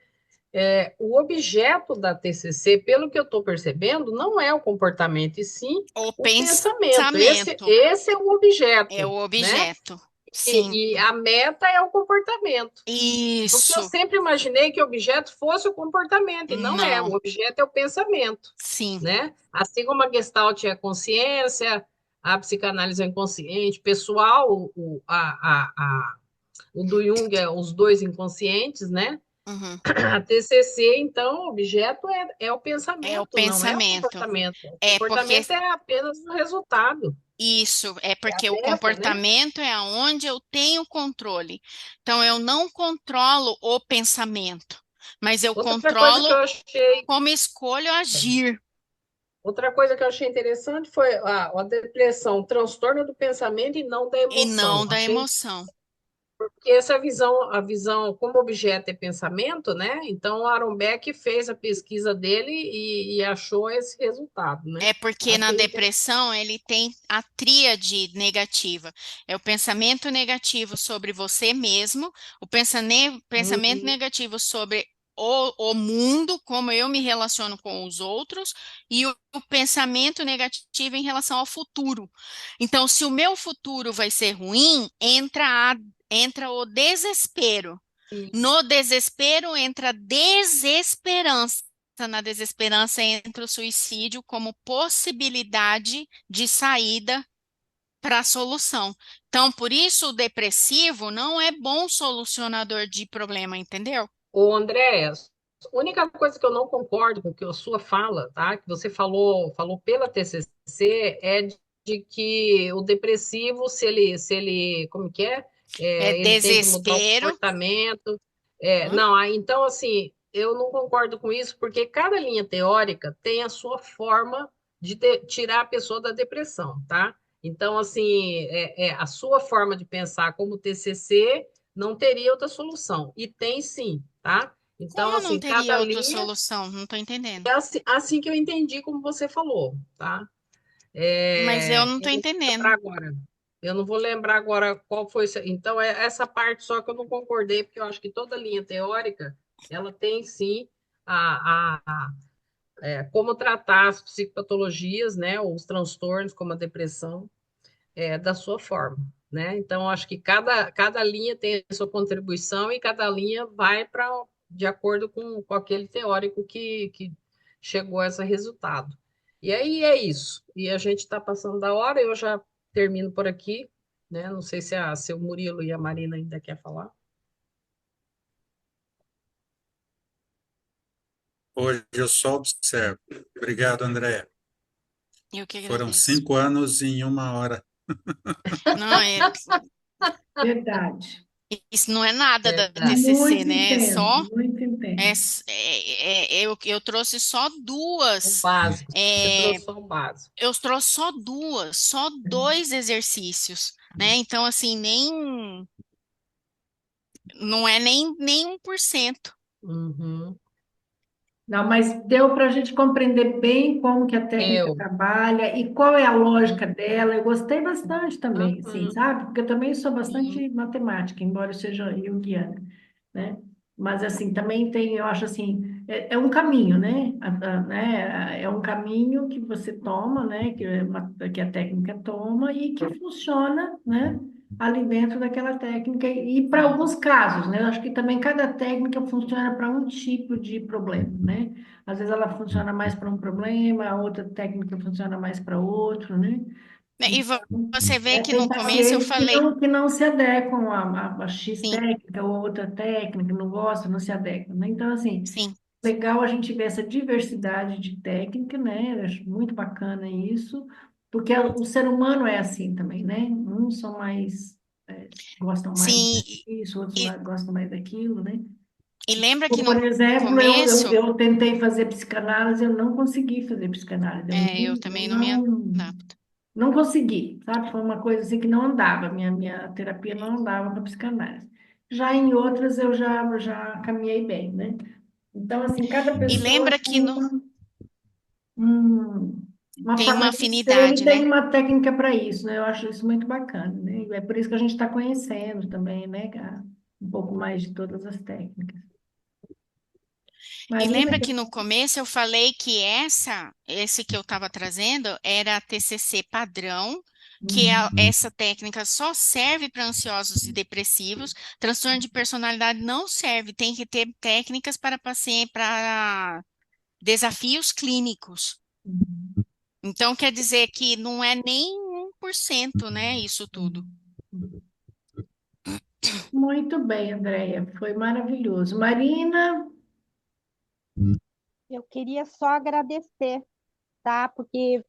o objeto da TCC, pelo que eu estou percebendo, não é o comportamento, e sim O o pensamento. Esse, pensamento esse é o é objeto, o né? objeto. Sim, E a meta é o comportamento. Porque eu isso. sempre imaginei que o objeto fosse o comportamento, e não é. Não, O objeto é o pensamento, sim. né? Assim como a Gestalt é a consciência, a psicanálise é inconsciente, pessoal, o do Jung é os dois inconscientes, né? Uhum. A TCC, então, o objeto é o É o pensamento, não é o pensamento. comportamento. O É porque comportamento é apenas o resultado, isso, é é a porque o meta, né? comportamento é aonde eu tenho controle. Então, eu não controlo o pensamento, mas eu Outra coisa que eu controlo achei, como escolho agir outra coisa que eu achei interessante foi a depressão, o transtorno do pensamento e não da e não emoção. da Achei emoção. que essa visão, a visão como objeto é pensamento, né? Então, o Aaron Beck fez a pesquisa dele e achou esse resultado, né? É porque na Achei interessante. depressão ele tem a tríade negativa. É o pensamento negativo sobre você mesmo, o pensamento Uhum. negativo sobre o mundo, como eu me relaciono com os outros, e o pensamento negativo em relação ao futuro. Então, se o meu futuro vai ser ruim, entra o desespero. No desespero entra a desesperança. Na desesperança entra o suicídio como possibilidade de saída para a solução. Então, por isso, o depressivo não é bom solucionador de problema, entendeu? Ô, Andréas, A única coisa que eu não concordo com o que a sua fala, tá? Que você falou pela TCC, é de que o depressivo, como que é? É Ele tem que mudar o desespero. comportamento. Hum? Não, então, assim, eu não concordo com isso, porque cada linha teórica tem a sua forma de tirar a pessoa da depressão, tá? Então, assim, a sua forma de pensar como TCC não teria outra solução. E tem sim, tá? Então, Como não assim, cada teria outra linha solução? Não estou entendendo. é assim que eu entendi como você falou, tá? Mas eu não Eu estou não vou lembrar entendendo. agora. Eu não vou lembrar agora qual foi. Então, é essa parte só que eu não concordei, porque eu acho que toda linha teórica, ela tem sim como tratar as psicopatologias, né, ou os transtornos, como a depressão, da sua forma, né? Então, acho que cada linha tem a sua contribuição e cada linha vai de acordo com aquele teórico que chegou a esse resultado. E aí é isso. E a gente está passando da hora, eu já termino por aqui, né? Não sei se o Murilo e a Marina ainda quer falar. Hoje eu só observo. Obrigado, André. Eu que Foram agradeço. 5 anos em 1 hora. Não, Verdade. isso não é nada da Verdade. TCC, Muito né? É intenso, só muito intenso. eu trouxe só O duas. básico. Você é, trouxe só o básico. eu trouxe só duas, só dois exercícios, né? Então, assim, não é nem 1%. Uhum. Não, mas deu para a gente compreender bem como que a técnica Eu. trabalha e qual é a lógica dela. Eu gostei bastante também, assim, Uhum. sabe? Porque eu também sou Sim, bastante matemática, embora eu seja junguiana, né? Mas, assim, também tem, eu acho assim, é um caminho, né? É um caminho que você toma, né? Que a técnica toma e que funciona, né? Ali dentro daquela técnica e para Sim. alguns casos, né? Eu acho que também cada técnica funciona para um tipo de problema, né? Às vezes ela funciona mais para um problema, a outra técnica funciona mais para outro, né? né? Você vê que Tem no começo eu pacientes falei, que não se adequam a X sim, técnica ou outra técnica, não gostam, não se adequam, né? Então, assim, sim, legal a gente ver essa diversidade de técnica, né? Eu acho muito bacana isso, porque o ser humano é assim também, né? Uns são mais, gostam mais sim. disso, outros E, gostam mais daquilo, né? e lembra que no Por exemplo, começo, eu tentei fazer psicanálise, eu não consegui fazer psicanálise, eu também não me adapto. não consegui, sabe? Foi uma coisa assim que não andava, minha terapia não andava para psicanálise. Já em outras eu já caminhei bem, né? Então, assim, cada E pessoa lembra que tem uma tem uma forma de ser e afinidade, tem né? uma técnica para isso, né? Eu acho isso muito bacana, né? E é por isso que a gente está conhecendo também, né? Um pouco mais de todas as técnicas. E Marina, lembra que no começo eu falei que esse que eu estava trazendo era a TCC padrão, que essa técnica só serve para ansiosos e depressivos. Transtorno de personalidade não serve, tem que ter técnicas para paciente, para desafios clínicos. Então quer dizer que não é nem 1%, né, isso tudo. muito bem, Andréia, foi maravilhoso. Marina, Eu queria só agradecer, tá? Porque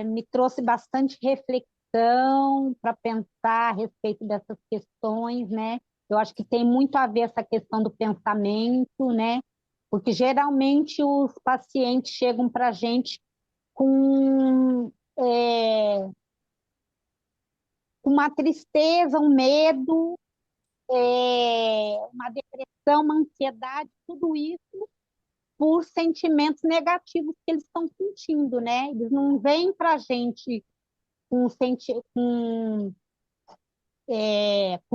me trouxe bastante reflexão para pensar a respeito dessas questões, né? Eu acho que tem muito a ver essa questão do pensamento, né? Porque geralmente os pacientes chegam para a gente com uma tristeza, um medo, uma depressão, uma ansiedade, tudo isso por sentimentos negativos que eles estão sentindo, né? Eles não vêm para a gente com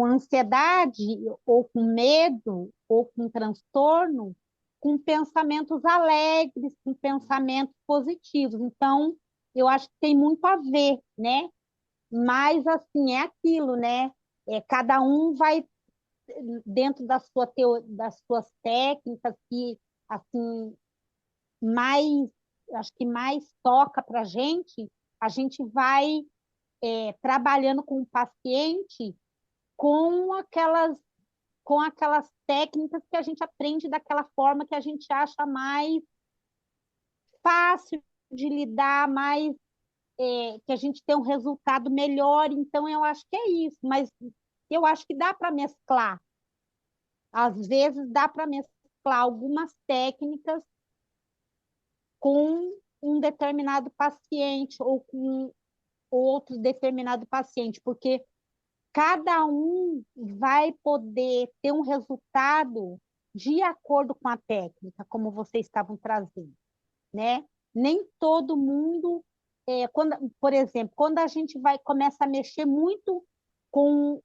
ansiedade, ou com medo, ou com transtorno, com pensamentos alegres, com pensamentos positivos. Então, eu acho que tem muito a ver, né? Mas, assim, é aquilo, né? Cada um vai dentro das suas técnicas que, assim, mais, acho que mais toca para a gente vai trabalhando com o paciente com aquelas com aquelas técnicas que a gente aprende daquela forma que a gente acha mais fácil de lidar, mais que a gente tem um resultado melhor. Então, eu acho que é isso, mas eu acho que dá para mesclar. Às vezes, dá para mesclar algumas técnicas com um determinado paciente ou com outro determinado paciente, porque cada um vai poder ter um resultado de acordo com a técnica, como vocês estavam trazendo, né? Nem todo mundo, por exemplo, quando a gente começa a mexer muito com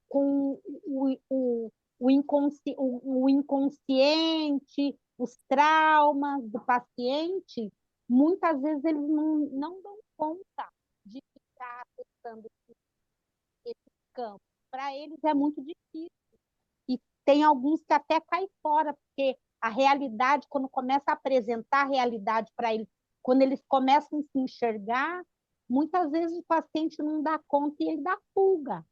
o inconsciente, os traumas do paciente, muitas vezes eles não dão conta de ficar acessando esse campo. Para eles é muito difícil. E tem alguns que até caem fora, porque a realidade, quando começa a apresentar a realidade para eles, quando eles começam a se enxergar, muitas vezes o paciente não dá conta e ele dá fuga,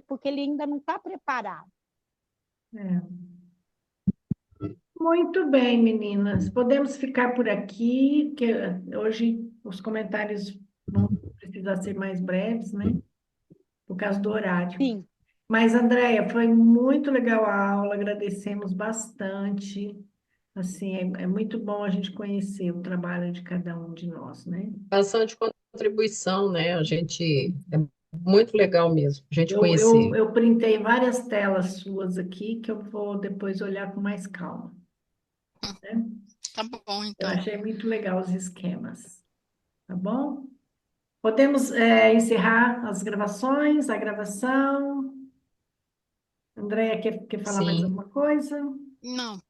porque ele ainda não está preparado. É. Muito bem, meninas. Podemos ficar por aqui, que hoje os comentários vão precisar ser mais breves, né? Por causa do horário. Sim, Mas, Andréia, foi muito legal a aula, agradecemos bastante. Assim, é muito bom a gente conhecer o trabalho de cada um de nós, né? Bastante contribuição, né? É muito legal mesmo, a gente Eu, eu, conhecer. eu printei várias telas suas aqui que eu vou depois olhar com mais calma, né? Tá bom, Eu então. achei muito legal os esquemas, tá bom? Podemos, encerrar as gravações, a gravação. Andréia, quer falar mais Sim. alguma coisa? Não.